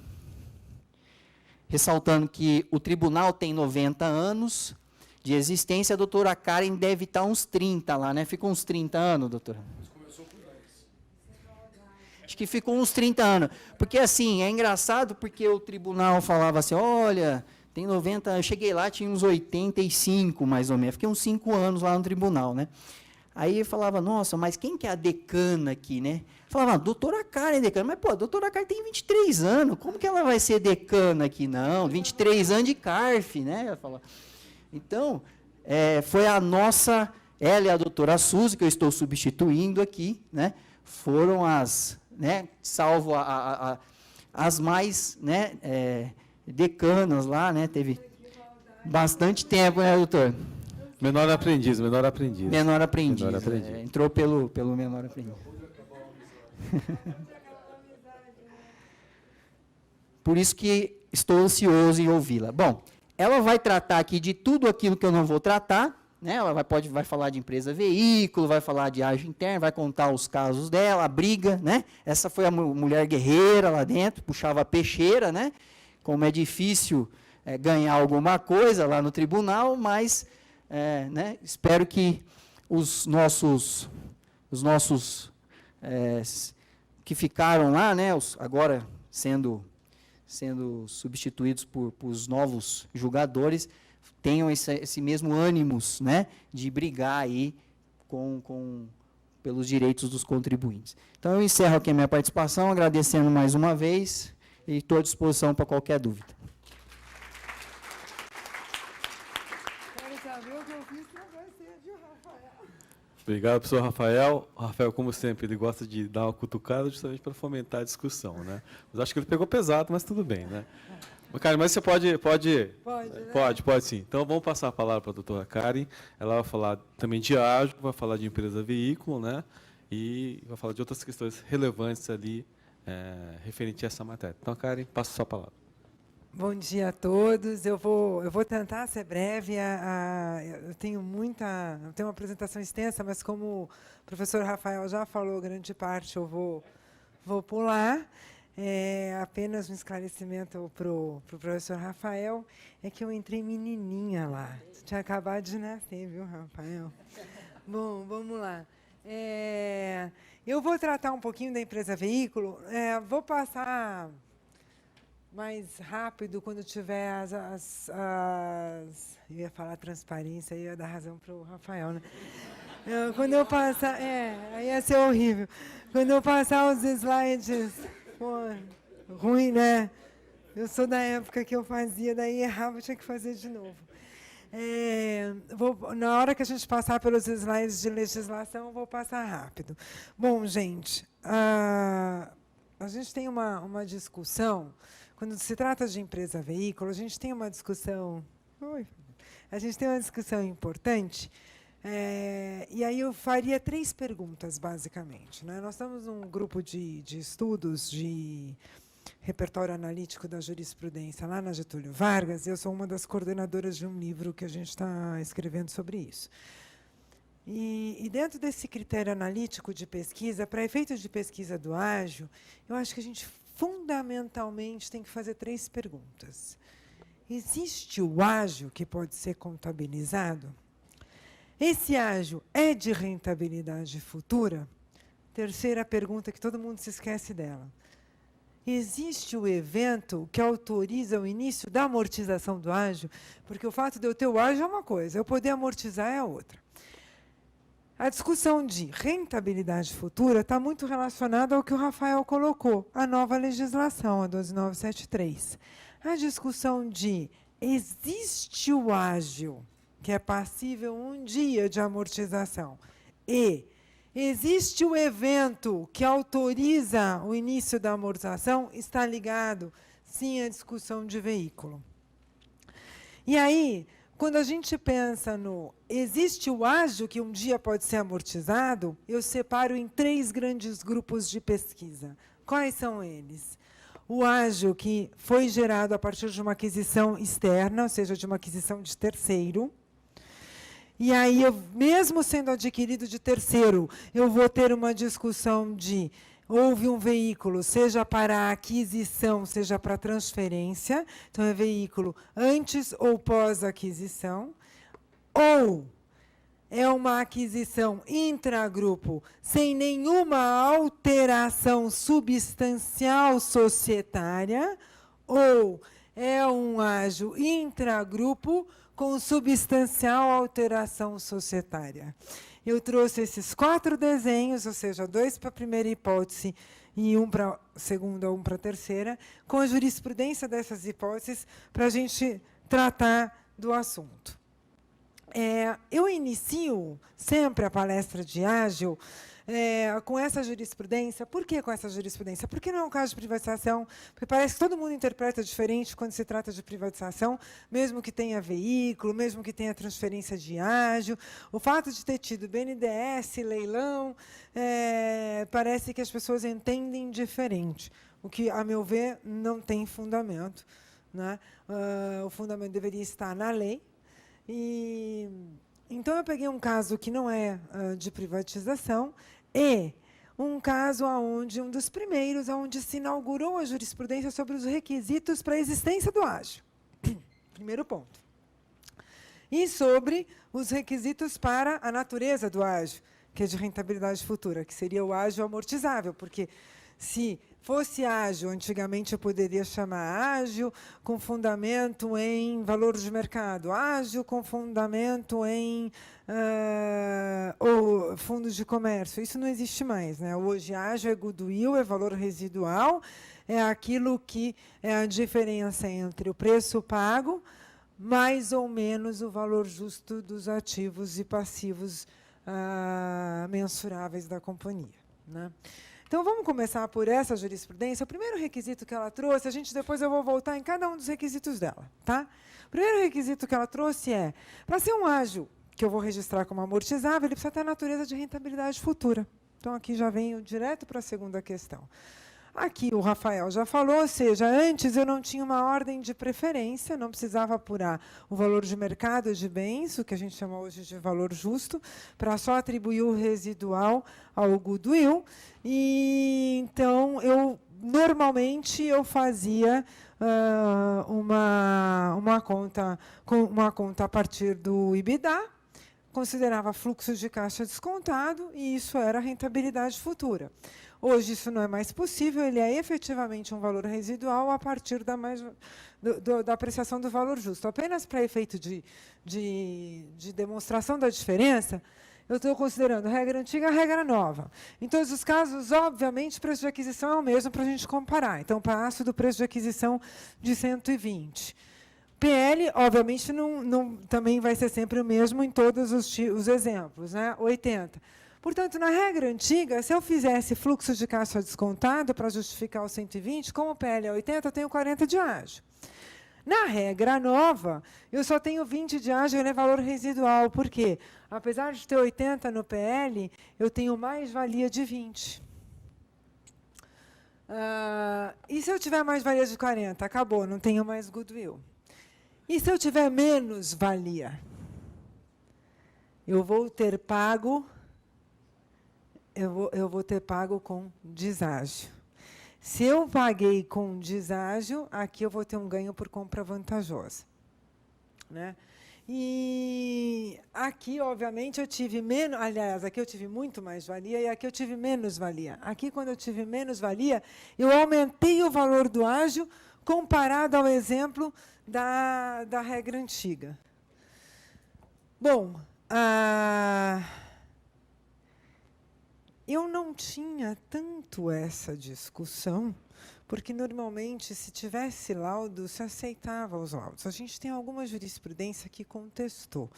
ressaltando que o tribunal tem 90 anos de existência, a doutora Karen deve estar uns 30 lá, né? Ficou uns 30 anos, doutora? Acho que ficou uns 30 anos. Porque, assim, é engraçado porque o tribunal falava assim, olha, tem 90, eu cheguei lá, tinha uns 85, mais ou menos. Fiquei uns 5 anos lá no tribunal, né? Aí eu falava, nossa, mas quem que é a decana aqui, né? Falava, doutora Karen é decana. Mas, pô, a doutora Karen tem 23 anos, como que ela vai ser decana aqui? Não, 23 anos de CARF, né? Eu falava. Então, foi a nossa, ela e a doutora Suzy, que eu estou substituindo aqui, né? Foram as, né, salvo as mais, né, decanas lá, né? Teve bastante tempo, né, doutor? Menor aprendiz, menor aprendiz. Menor aprendiz. Menor aprendiz. Entrou pelo menor aprendiz. Por isso que estou ansioso em ouvi-la. Bom, ela vai tratar aqui de tudo aquilo que eu não vou tratar, né? Ela vai falar de empresa veículo, vai falar de ágio interno, vai contar os casos dela, a briga, né? Essa foi a mulher guerreira lá dentro, puxava a peixeira, né? Como é difícil ganhar alguma coisa lá no tribunal, mas né? Espero que os nossos que ficaram lá, né? Agora sendo substituídos por os novos julgadores, tenham esse mesmo ânimos, né, de brigar aí pelos direitos dos contribuintes. Então, eu encerro aqui a minha participação, agradecendo mais uma vez e estou à disposição para qualquer dúvida. Obrigado, professor Rafael. O Rafael, como sempre, ele gosta de dar uma cutucada justamente para fomentar a discussão, né? Mas acho que ele pegou pesado, mas tudo bem, né? Karen, mas você pode, né? Pode sim. Então, vamos passar a palavra para a doutora Karen. Ela vai falar também de ágio, vai falar de empresa veículo, né? E vai falar de outras questões relevantes ali, referente a essa matéria. Então, Karen, passa a sua palavra. Bom dia a todos. Eu vou tentar ser breve. Eu tenho uma apresentação extensa, mas como o professor Rafael já falou grande parte, eu vou pular. Apenas um esclarecimento para o professor Rafael, é que eu entrei menininha lá. Tinha acabado de nascer, viu, Rafael? Bom, vamos lá. Eu vou tratar um pouquinho da empresa veículo. Vou passar mais rápido quando tiver eu ia falar transparência, ia dar razão para o Rafael, né? Quando eu passar... aí ia ser horrível. Quando eu passar os slides... Pô, ruim, né? Eu sou da época que eu fazia, daí errava, tinha que fazer de novo. Na hora que a gente passar pelos slides de legislação, eu vou passar rápido. Bom, gente, a gente tem uma discussão, quando se trata de empresa veículo, a gente tem uma discussão... a gente tem uma discussão importante, e aí eu faria 3 perguntas, basicamente, né? Nós estamos num grupo de estudos de repertório analítico da jurisprudência lá na Getúlio Vargas, e eu sou uma das coordenadoras de um livro que a gente está escrevendo sobre isso. E dentro desse critério analítico de pesquisa, para efeitos de pesquisa do ágio, eu acho que a gente fundamentalmente tem que fazer 3 perguntas. Existe o ágio que pode ser contabilizado? Esse ágio é de rentabilidade futura? Terceira pergunta, que todo mundo se esquece dela. Existe o evento que autoriza o início da amortização do ágio? Porque o fato de eu ter o ágio é uma coisa, eu poder amortizar é a outra. A discussão de rentabilidade futura está muito relacionada ao que o Rafael colocou, a nova legislação, a 12973. A discussão de existe o ágio que é passível um dia de amortização e existe o evento que autoriza o início da amortização, está ligado, sim, à discussão de veículo. E aí, quando a gente pensa no existe o ágio que um dia pode ser amortizado, eu separo em 3 grandes grupos de pesquisa. Quais são eles? O ágio que foi gerado a partir de uma aquisição externa, ou seja, de uma aquisição de terceiro. E aí, mesmo sendo adquirido de terceiro, eu vou ter uma discussão de houve um veículo, seja para aquisição, seja para transferência, então é veículo antes ou pós-aquisição, ou é uma aquisição intragrupo sem nenhuma alteração substancial societária, ou é um ágio intragrupo com substancial alteração societária. Eu trouxe esses 4 desenhos, ou seja, 2 para a primeira hipótese e 1 para a segunda, 1 para a terceira, com a jurisprudência dessas hipóteses, para a gente tratar do assunto. Eu inicio sempre a palestra de ágil com essa jurisprudência. Por que com essa jurisprudência? Porque não é um caso de privatização, porque parece que todo mundo interpreta diferente quando se trata de privatização, mesmo que tenha veículo, mesmo que tenha transferência de ágil. O fato de ter tido BNDES, leilão, parece que as pessoas entendem diferente, o que, a meu ver, não tem fundamento, né? O fundamento deveria estar na lei. Então, eu peguei um caso que não é de privatização e um caso onde um dos primeiros, onde se inaugurou a jurisprudência sobre os requisitos para a existência do ágio. Primeiro ponto. E sobre os requisitos para a natureza do ágio, que é de rentabilidade futura, que seria o ágio amortizável, porque se fosse ágil, antigamente eu poderia chamar ágil com fundamento em valor de mercado, ágil com fundamento em ou fundos de comércio. Isso não existe mais, né? Hoje, ágil é goodwill, é valor residual, é aquilo que é a diferença entre o preço pago mais ou menos o valor justo dos ativos e passivos mensuráveis da companhia, né? Então, vamos começar por essa jurisprudência. O primeiro requisito que ela trouxe, depois eu vou voltar em cada um dos requisitos dela. Tá? O primeiro requisito que ela trouxe é, para ser um ágio que eu vou registrar como amortizável, ele precisa ter a natureza de rentabilidade futura. Então, aqui já venho direto para a segunda questão. Aqui o Rafael já falou, ou seja, antes eu não tinha uma ordem de preferência, não precisava apurar o valor de mercado de bens, o que a gente chama hoje de valor justo, para só atribuir o residual ao goodwill. E então normalmente eu fazia uma conta a partir do EBITDA, considerava fluxo de caixa descontado e isso era rentabilidade futura. Hoje isso não é mais possível, ele é efetivamente um valor residual a partir da apreciação do valor justo. Apenas para efeito de demonstração da diferença, eu estou considerando regra antiga e regra nova. Em todos os casos, obviamente, o preço de aquisição é o mesmo para a gente comparar. Então, passo do preço de aquisição de 120. PL, obviamente, também vai ser sempre o mesmo em todos os exemplos, né? 80. Portanto, na regra antiga, se eu fizesse fluxo de caixa descontado para justificar o 120, como o PL é 80, eu tenho 40 de ágio. Na regra nova, eu só tenho 20 de ágio, ele é valor residual. Por quê? Apesar de ter 80 no PL, eu tenho mais-valia de 20. E se eu tiver mais-valia de 40? Acabou, não tenho mais goodwill. E se eu tiver menos-valia? Eu vou ter pago... Eu vou ter pago com deságio. Se eu paguei com deságio, aqui eu vou ter um ganho por compra vantajosa, né? E aqui, obviamente, eu tive menos... Aliás, aqui eu tive muito mais valia e aqui eu tive menos valia. Aqui, quando eu tive menos valia, eu aumentei o valor do ágio comparado ao exemplo da regra antiga. Bom, eu não tinha tanto essa discussão, porque, normalmente, se tivesse laudo, se aceitava os laudos. A gente tem alguma jurisprudência que contestou.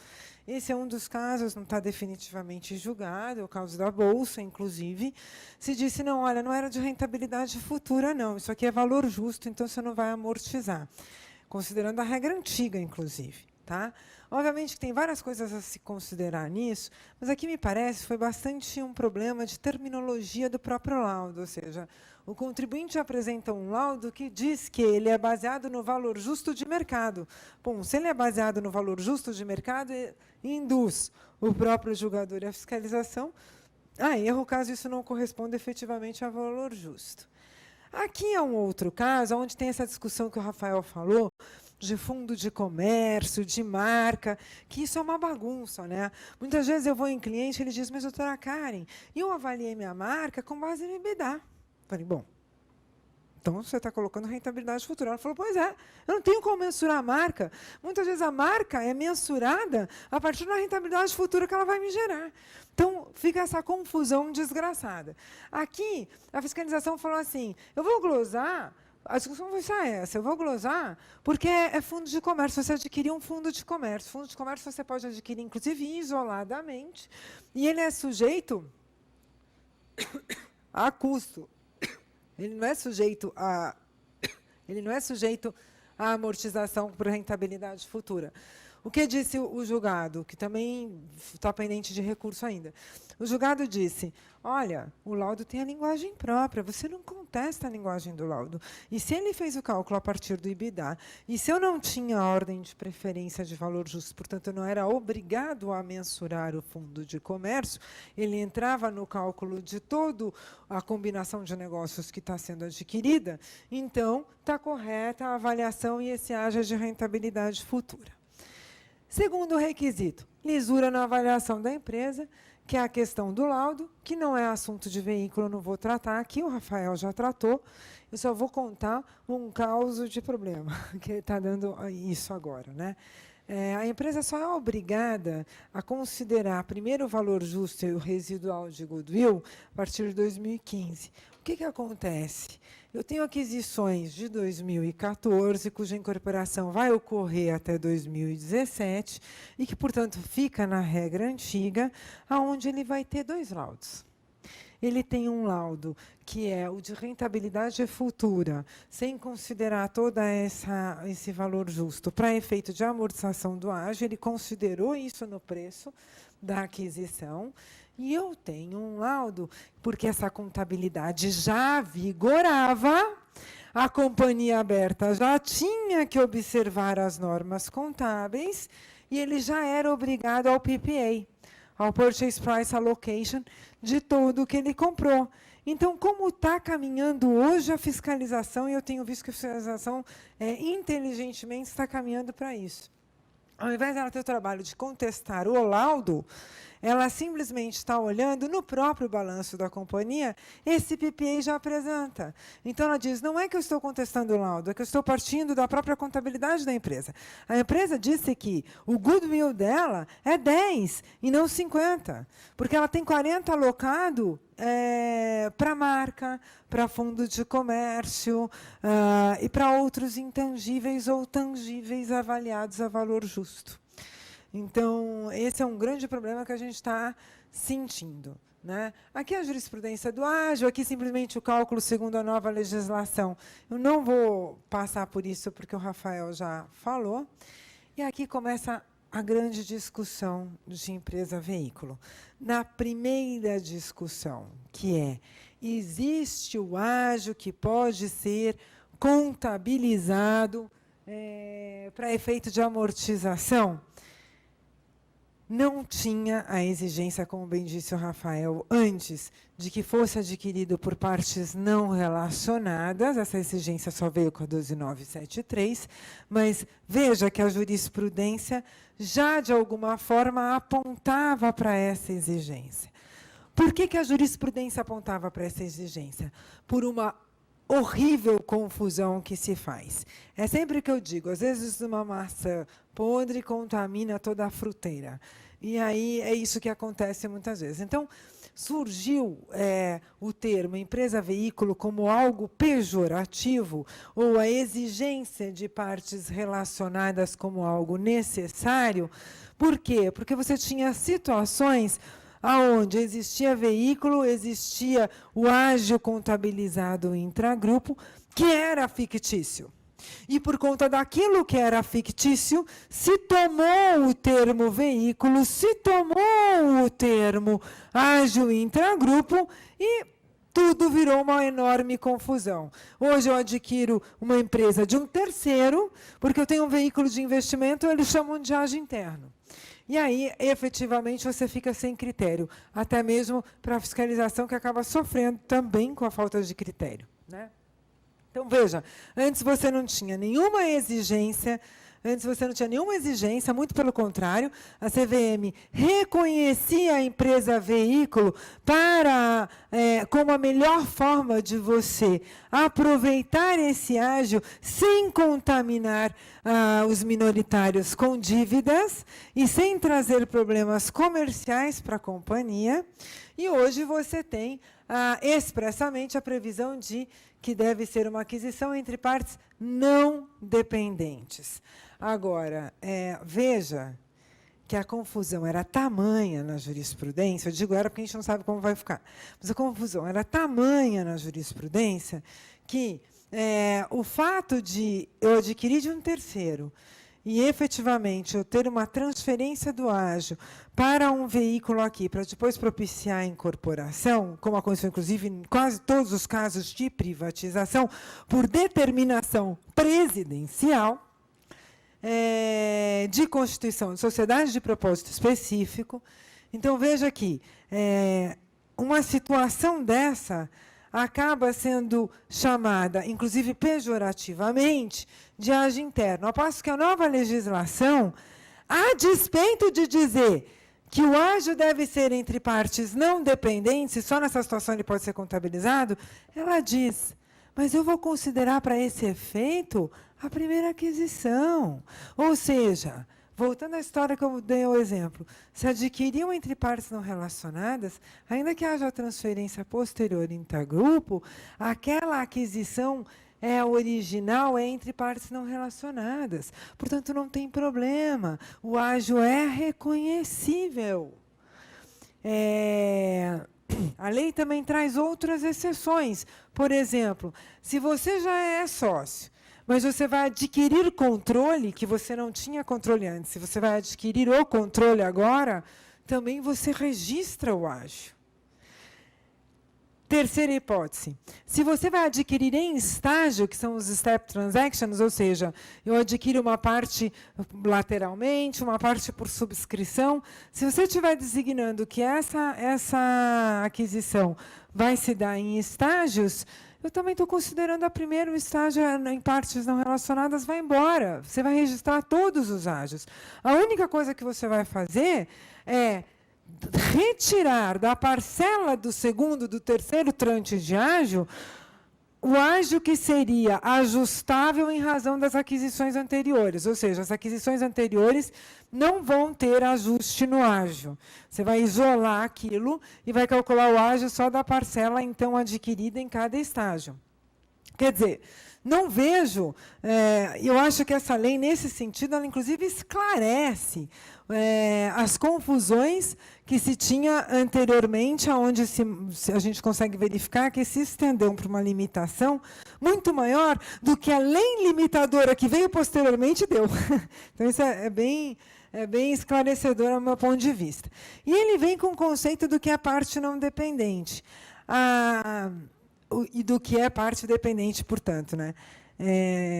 Esse é um dos casos, não está definitivamente julgado, é o caso da Bolsa, inclusive. Se disse, não, olha, não era de rentabilidade futura, não. Isso aqui é valor justo, então você não vai amortizar. Considerando a regra antiga, inclusive. Tá? Obviamente que tem várias coisas a se considerar nisso, mas aqui me parece que foi bastante um problema de terminologia do próprio laudo, ou seja, o contribuinte apresenta um laudo que diz que ele é baseado no valor justo de mercado. Bom, se ele é baseado no valor justo de mercado, induz o próprio julgador e a fiscalização há erro caso isso não corresponda efetivamente a valor justo. Aqui é um outro caso, onde tem essa discussão que o Rafael falou, de fundo de comércio, de marca, que isso é uma bagunça, né? Muitas vezes eu vou em cliente e ele diz, mas, doutora Karen, eu avaliei minha marca com base no EBITDA. Falei, bom, então você está colocando rentabilidade futura. Ela falou, pois é, eu não tenho como mensurar a marca. Muitas vezes a marca é mensurada a partir da rentabilidade futura que ela vai me gerar. Então, fica essa confusão desgraçada. Aqui, a fiscalização falou assim, eu vou glosar, a discussão vai ser essa, eu vou glosar porque é fundo de comércio, você adquirir um fundo de comércio. Fundo de comércio você pode adquirir, inclusive, isoladamente, e ele é sujeito a custo. Ele não é sujeito à amortização por rentabilidade futura. O que disse o julgado, que também está pendente de recurso ainda? O julgado disse, olha, o laudo tem a linguagem própria, você não contesta a linguagem do laudo. E se ele fez o cálculo a partir do EBITDA, e se eu não tinha ordem de preferência de valor justo, portanto, eu não era obrigado a mensurar o fundo de comércio, ele entrava no cálculo de toda a combinação de negócios que está sendo adquirida, então está correta a avaliação e esse haja de rentabilidade futura. Segundo requisito, lisura na avaliação da empresa, que é a questão do laudo, que não é assunto de veículo, eu não vou tratar aqui, o Rafael já tratou, eu só vou contar um caso de problema, que está dando isso agora, né? A empresa só é obrigada a considerar primeiro o valor justo e o residual de goodwill a partir de 2015. O que acontece? Eu tenho aquisições de 2014, cuja incorporação vai ocorrer até 2017, e que, portanto, fica na regra antiga, onde ele vai ter dois laudos. Ele tem um laudo que é o de rentabilidade futura, sem considerar todo esse valor justo, para efeito de amortização do ágio, ele considerou isso no preço da aquisição, e eu tenho um laudo, porque essa contabilidade já vigorava, a companhia aberta já tinha que observar as normas contábeis, e ele já era obrigado ao PPA, ao Purchase Price Allocation, de tudo que ele comprou. Então, como está caminhando hoje a fiscalização, e eu tenho visto que a fiscalização inteligentemente está caminhando para isso. Ao invés dela ter o trabalho de contestar o laudo, ela simplesmente está olhando no próprio balanço da companhia, esse PPA já apresenta. Então, ela diz, não é que eu estou contestando o laudo, é que eu estou partindo da própria contabilidade da empresa. A empresa disse que o goodwill dela é 10 e não 50, porque ela tem 40 alocado para marca, para fundo de comércio e para outros intangíveis ou tangíveis avaliados a valor justo. Então, esse é um grande problema que a gente está sentindo, né? Aqui a jurisprudência do ágio, aqui simplesmente o cálculo segundo a nova legislação. Eu não vou passar por isso, porque o Rafael já falou. E aqui começa a grande discussão de empresa-veículo. Na primeira discussão, que é, existe o ágio que pode ser contabilizado para efeito de amortização? Não tinha a exigência, como bem disse o Rafael, antes de que fosse adquirido por partes não relacionadas. Essa exigência só veio com a 12973, mas veja que a jurisprudência já, de alguma forma, apontava para essa exigência. Por que a jurisprudência apontava para essa exigência? Por uma horrível confusão que se faz. É sempre que eu digo, às vezes uma maçã podre contamina toda a fruteira. E aí é isso que acontece muitas vezes. Então, surgiu o termo empresa-veículo como algo pejorativo, ou a exigência de partes relacionadas como algo necessário. Por quê? Porque você tinha situações aonde existia veículo, existia o ágio contabilizado intragrupo, que era fictício. E, por conta daquilo que era fictício, se tomou o termo veículo, se tomou o termo ágio intragrupo e tudo virou uma enorme confusão. Hoje eu adquiro uma empresa de um terceiro, porque eu tenho um veículo de investimento, eles chamam de ágio interno. E aí, efetivamente, você fica sem critério, até mesmo para a fiscalização, que acaba sofrendo também com a falta de critério, né? Então, veja, antes você não tinha nenhuma exigência, muito pelo contrário, a CVM reconhecia a empresa veículo como a melhor forma de você aproveitar esse ágio sem contaminar os minoritários com dívidas e sem trazer problemas comerciais para a companhia. E hoje você tem expressamente a previsão de que deve ser uma aquisição entre partes não dependentes. Agora, veja que a confusão era tamanha na jurisprudência, eu digo era porque a gente não sabe como vai ficar, mas a confusão era tamanha na jurisprudência que o fato de eu adquirir de um terceiro e, efetivamente, eu ter uma transferência do ágio para um veículo aqui, para depois propiciar a incorporação, como aconteceu, inclusive, em quase todos os casos de privatização, por determinação presidencial, de constituição de sociedade de propósito específico. Então, veja aqui, uma situação dessa acaba sendo chamada, inclusive pejorativamente, de ágio interno. Ao passo que a nova legislação, a despeito de dizer que o ágio deve ser entre partes não dependentes, só nessa situação ele pode ser contabilizado, ela diz, mas eu vou considerar para esse efeito a primeira aquisição. Ou seja, voltando à história que eu dei o exemplo, se adquiriam entre partes não relacionadas, ainda que haja transferência posterior intergrupo, aquela aquisição original entre partes não relacionadas. Portanto, não tem problema. O ágio é reconhecível. A lei também traz outras exceções. Por exemplo, se você já é sócio, mas você vai adquirir controle, que você não tinha controle antes, se você vai adquirir o controle agora, também você registra o ágio. Terceira hipótese, se você vai adquirir em estágio, que são os step transactions, ou seja, eu adquiro uma parte lateralmente, uma parte por subscrição, se você estiver designando que essa aquisição vai se dar em estágios, eu também estou considerando a primeiro estágio em partes não relacionadas, vai embora. Você vai registrar todos os ágios. A única coisa que você vai fazer é retirar da parcela do segundo, do terceiro trante de ágio, o ágio que seria ajustável em razão das aquisições anteriores. Ou seja, as aquisições anteriores não vão ter ajuste no ágio. Você vai isolar aquilo e vai calcular o ágio só da parcela, então, adquirida em cada estágio. Quer dizer, não vejo, eu acho que essa lei, nesse sentido, ela, inclusive, esclarece as confusões que se tinha anteriormente, onde a gente consegue verificar que se estendeu para uma limitação muito maior do que a lei limitadora que veio posteriormente deu. Então, isso é bem esclarecedor ao meu ponto de vista. E ele vem com o conceito do que é parte não dependente. E do que é parte dependente, portanto, né?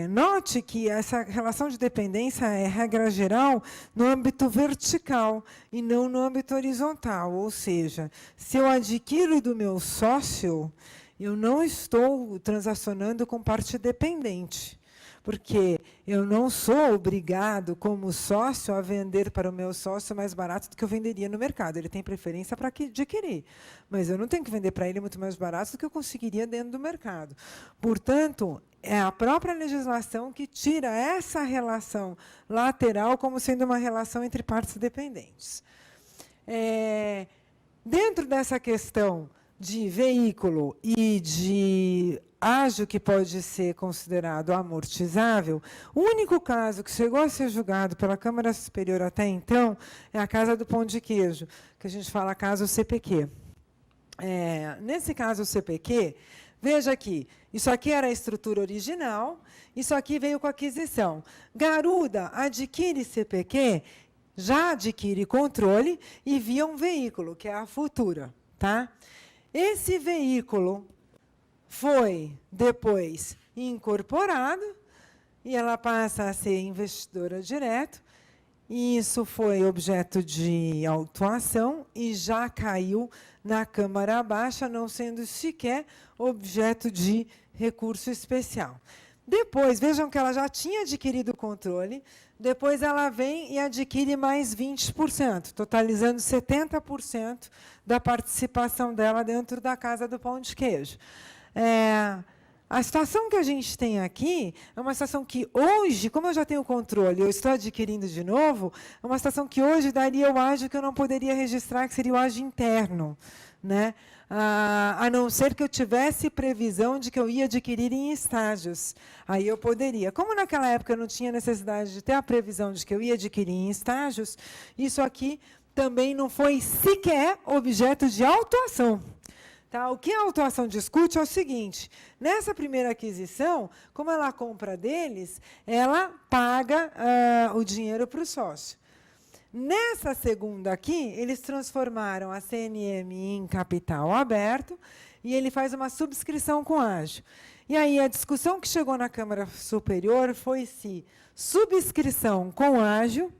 Note que essa relação de dependência é regra geral no âmbito vertical e não no âmbito horizontal. Ou seja, se eu adquiro do meu sócio, eu não estou transacionando com parte dependente, porque eu não sou obrigado, como sócio, a vender para o meu sócio mais barato do que eu venderia no mercado. Ele tem preferência para adquirir, mas eu não tenho que vender para ele muito mais barato do que eu conseguiria dentro do mercado. Portanto, é a própria legislação que tira essa relação lateral como sendo uma relação entre partes dependentes. Dentro dessa questão de veículo e de ágio que pode ser considerado amortizável, o único caso que chegou a ser julgado pela Câmara Superior até então é a Casa do Pão de Queijo, que a gente fala caso CPQ. Nesse caso CPQ, veja aqui, isso aqui era a estrutura original, isso aqui veio com aquisição. Garuda adquire CPQ, já adquire controle e via um veículo, que é a Futura. Tá? Esse veículo foi depois incorporado e ela passa a ser investidora direto. e isso foi objeto de autuação e já caiu na Câmara Baixa, não sendo sequer objeto de recurso especial. Depois, vejam que ela já tinha adquirido o controle, depois ela vem e adquire mais 20%, totalizando 70% da participação dela dentro da Casa do Pão de Queijo. A situação que a gente tem aqui é uma situação que hoje, como eu já tenho controle, eu estou adquirindo de novo, é uma situação que hoje daria o ágio que eu não poderia registrar, que seria o ágio interno, né? A não ser que eu tivesse previsão de que eu ia adquirir em estágios. Aí eu poderia. Como naquela época eu não tinha necessidade de ter a previsão de que eu ia adquirir em estágios, isso aqui também não foi sequer objeto de autuação. Tá? O que a autuação discute é o seguinte: nessa primeira aquisição, como ela compra deles, ela paga o dinheiro para o sócio. Nessa segunda aqui, eles transformaram a CNM em capital aberto e ele faz uma subscrição com ágio. E aí a discussão que chegou na Câmara Superior foi se subscrição com ágio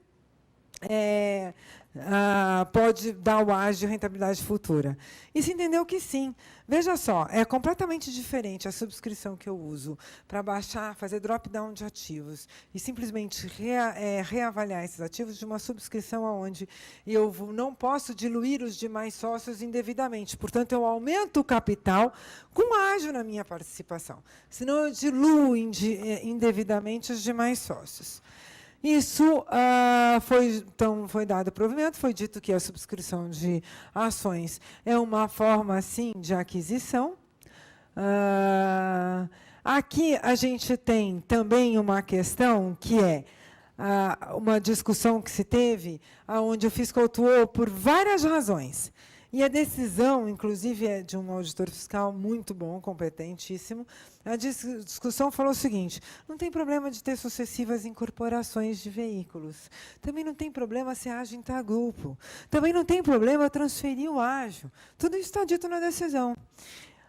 pode dar o ágio rentabilidade futura. E se entendeu que sim. Veja só, é completamente diferente a subscrição que eu uso para baixar, fazer drop-down de ativos e simplesmente reavaliar esses ativos de uma subscrição onde eu não posso diluir os demais sócios indevidamente. Portanto, eu aumento o capital com ágio na minha participação. Senão, eu diluo indevidamente os demais sócios. Isso foi dado provimento, foi dito que a subscrição de ações é uma forma, sim, de aquisição. Aqui a gente tem também uma questão que é uma discussão que se teve, onde o fisco atuou por várias razões. E a decisão, inclusive, é de um auditor fiscal muito bom, competentíssimo. A discussão falou o seguinte: não tem problema de ter sucessivas incorporações de veículos. Também não tem problema se ágio intergrupo. Também não tem problema transferir o ágio. Tudo isso está dito na decisão.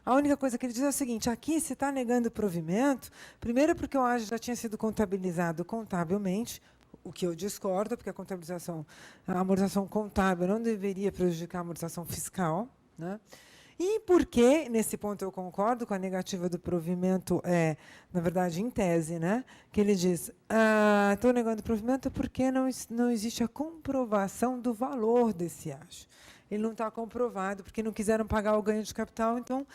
A única coisa que ele diz é o seguinte: aqui se está negando provimento, primeiro porque o ágio já tinha sido contabilizado contabilmente, o que eu discordo, porque a amortização contábil não deveria prejudicar a amortização fiscal, né? E porque, nesse ponto eu concordo com a negativa do provimento, na verdade, em tese, né? Que ele diz, estou negando o provimento porque não existe a comprovação do valor desse ágio. Ele não está comprovado, porque não quiseram pagar o ganho de capital, então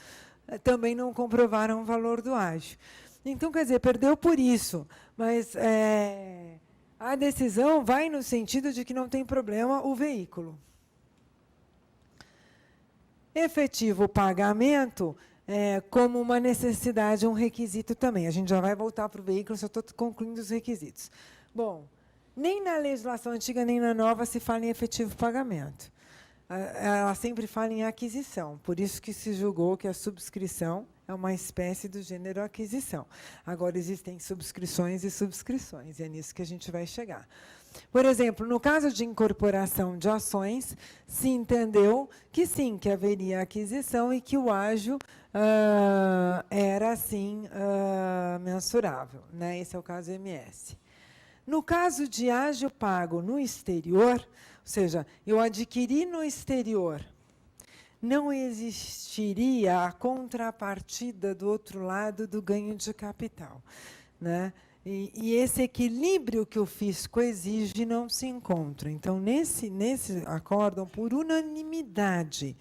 também não comprovaram o valor do ágio. Então, quer dizer, perdeu por isso, mas a decisão vai no sentido de que não tem problema o veículo. Efetivo pagamento como uma necessidade, um requisito também. A gente já vai voltar para o veículo, só estou concluindo os requisitos. Bom, nem na legislação antiga, nem na nova se fala em efetivo pagamento. Ela sempre fala em aquisição, por isso que se julgou que a subscrição é uma espécie do gênero aquisição. Agora, existem subscrições e subscrições, e é nisso que a gente vai chegar. Por exemplo, no caso de incorporação de ações, se entendeu que sim, que haveria aquisição e que o ágio era, sim, mensurável, né? Esse é o caso MS. No caso de ágio pago no exterior, ou seja, eu adquiri no exterior, não existiria a contrapartida do outro lado do ganho de capital, né? E esse equilíbrio que o fisco exige não se encontra. Então, nesse acórdão, por unanimidade,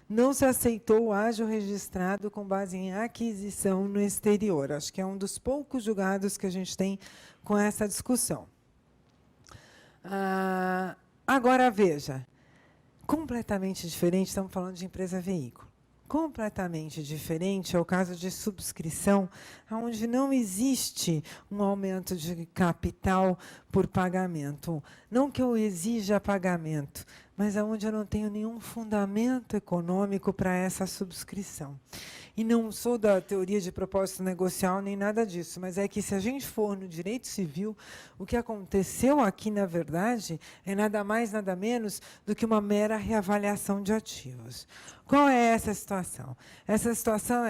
não se aceitou o ágio registrado com base em aquisição no exterior. Acho que é um dos poucos julgados que a gente tem com essa discussão. Agora, veja, completamente diferente, estamos falando de empresa veículo. Completamente diferente é o caso de subscrição, onde não existe um aumento de capital por pagamento. Não que eu exija pagamento, mas onde eu não tenho nenhum fundamento econômico para essa subscrição. E não sou da teoria de propósito negocial nem nada disso, mas é que, se a gente for no direito civil, o que aconteceu aqui, na verdade, é nada mais, nada menos do que uma mera reavaliação de ativos. Qual é essa situação? Essa situação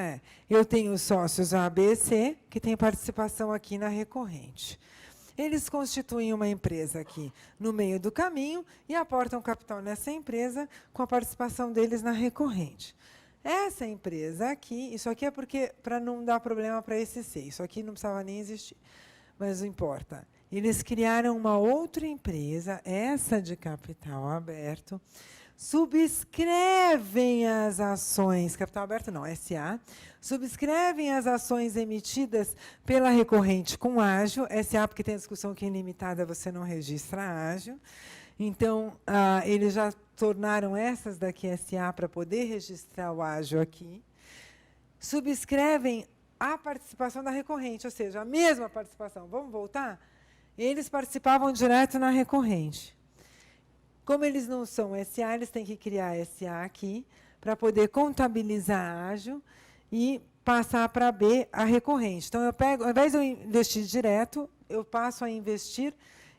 eu tenho sócios A, B e C, que têm participação aqui na recorrente. eles constituem uma empresa aqui no meio do caminho e aportam capital nessa empresa com a participação deles na recorrente. Essa empresa aqui, isso aqui é porque para não dar problema para esse C, isso aqui não precisava nem existir, mas não importa. Eles criaram uma outra empresa, essa de capital aberto, subscrevem as ações, capital aberto não, SA, subscrevem as ações emitidas pela recorrente com ágio, SA porque tem a discussão que é ilimitada, você não registra ágio. Então, eles já tornaram essas daqui SA para poder registrar o ágio aqui. Subscrevem a participação da recorrente, ou seja, a mesma participação. Vamos voltar? Eles participavam direto na recorrente. Como eles não são SA, eles têm que criar SA aqui para poder contabilizar ágio e passar para B a recorrente. Então, eu pego, ao invés de eu investir direto, eu passo a investir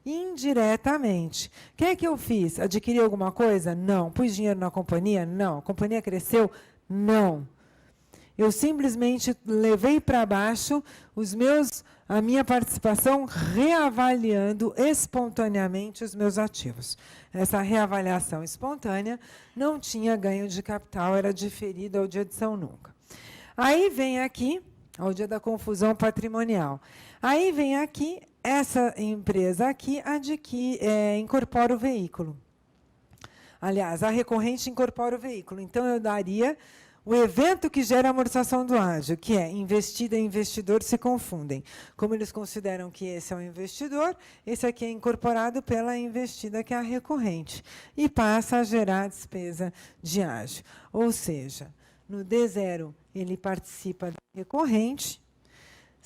indiretamente. O que é que eu fiz? Adquiri alguma coisa? Não. Pus dinheiro na companhia? Não. A companhia cresceu? Não. Eu simplesmente levei para baixo a minha participação, reavaliando espontaneamente os meus ativos. Essa reavaliação espontânea não tinha ganho de capital, era diferida ao dia de São Nunca. Aí vem aqui, ao dia da confusão patrimonial. Aí vem aqui, essa empresa aqui incorpora o veículo. Aliás, a recorrente incorpora o veículo. Então, eu daria o evento que gera a amortização do ágio, que é investida e investidor se confundem. Como eles consideram que esse é o investidor, esse aqui é incorporado pela investida, que é a recorrente, e passa a gerar despesa de ágio. Ou seja, no D0, ele participa da recorrente,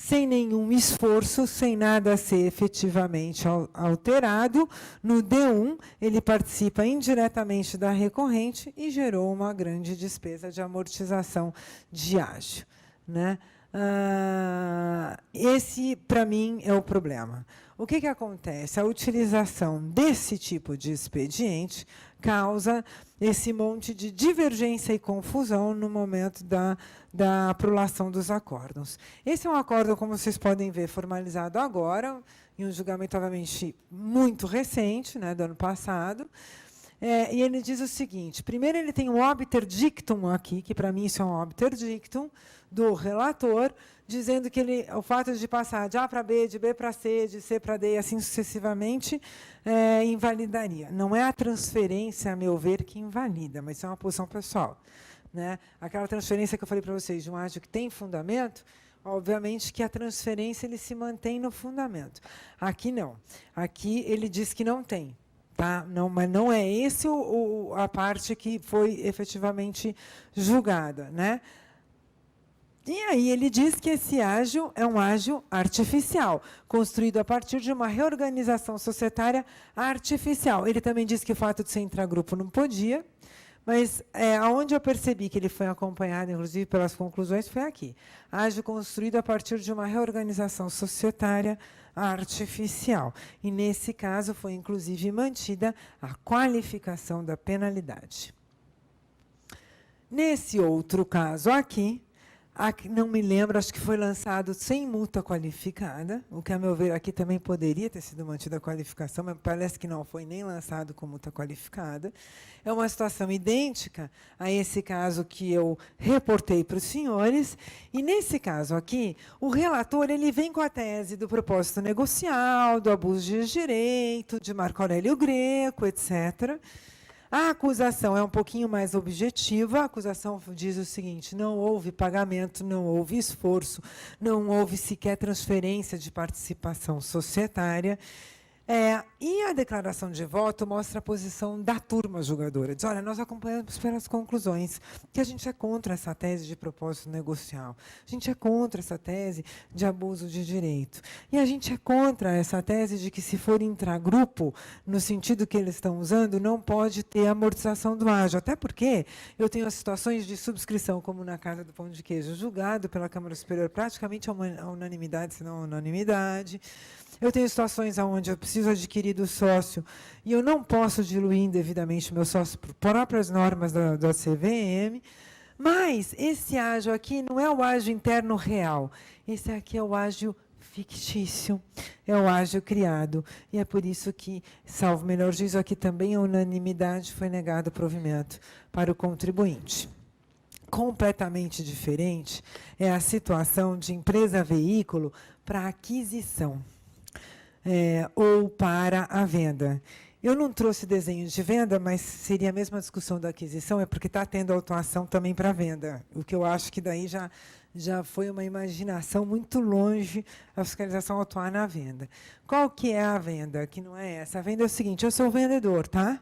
sem nenhum esforço, sem nada a ser efetivamente alterado. No D1, ele participa indiretamente da recorrente e gerou uma grande despesa de amortização de ágio, né? Esse, para mim, é o problema. O que acontece? A utilização desse tipo de expediente causa esse monte de divergência e confusão no momento da aprolação dos acórdãos. Esse é um acórdão, como vocês podem ver, formalizado agora, em um julgamento, obviamente, muito recente, né, do ano passado. E ele diz o seguinte: primeiro, ele tem um obiter dictum aqui, que para mim isso é um obiter dictum, do relator, dizendo que o fato de passar de A para B, de B para C, de C para D, e assim sucessivamente, invalidaria. Não é a transferência, a meu ver, que invalida, mas isso é uma posição pessoal, né? Aquela transferência que eu falei para vocês, de um ágio que tem fundamento, obviamente que a transferência ele se mantém no fundamento. Aqui não. Aqui ele diz que não tem. Tá? Não, mas não é esse a parte que foi efetivamente julgada, né? E aí ele diz que esse ágio é um ágio artificial, construído a partir de uma reorganização societária artificial. Ele também diz que o fato de ser intragrupo não podia, mas aonde eu percebi que ele foi acompanhado, inclusive, pelas conclusões, foi aqui. Ágio construído a partir de uma reorganização societária artificial. E, nesse caso, foi, inclusive, mantida a qualificação da penalidade. Nesse outro caso aqui, não me lembro, acho que foi lançado sem multa qualificada, o que, a meu ver, aqui também poderia ter sido mantida a qualificação, mas parece que não foi nem lançado com multa qualificada. É uma situação idêntica a esse caso que eu reportei para os senhores, e, nesse caso aqui, o relator ele vem com a tese do propósito negocial, do abuso de direito, de Marco Aurélio Greco, etc., a acusação é um pouquinho mais objetiva. A acusação diz o seguinte: não houve pagamento, não houve esforço, não houve sequer transferência de participação societária. E a declaração de voto mostra a posição da turma julgadora. Diz: olha, nós acompanhamos pelas conclusões que a gente é contra essa tese de propósito negocial, a gente é contra essa tese de abuso de direito, e a gente é contra essa tese de que, se for intragrupo, no sentido que eles estão usando, não pode ter amortização do ágio. Até porque eu tenho as situações de subscrição, como na Casa do Pão de Queijo, julgado pela Câmara Superior praticamente a unanimidade, se não a unanimidade. Eu tenho situações onde eu preciso adquirir do sócio e eu não posso diluir indevidamente o meu sócio por próprias normas da CVM, mas esse ágio aqui não é o ágio interno real, esse aqui é o ágio fictício, é o ágio criado. E é por isso que, salvo melhor juízo, aqui também a unanimidade foi negado o provimento para o contribuinte. Completamente diferente é a situação de empresa-veículo para aquisição ou para a venda. Eu não trouxe desenho de venda, mas seria a mesma discussão da aquisição, é porque está tendo autuação também para venda, o que eu acho que daí já foi uma imaginação muito longe a fiscalização autuar na venda. Qual que é a venda? Que não é essa. A venda é o seguinte, eu sou o vendedor, tá?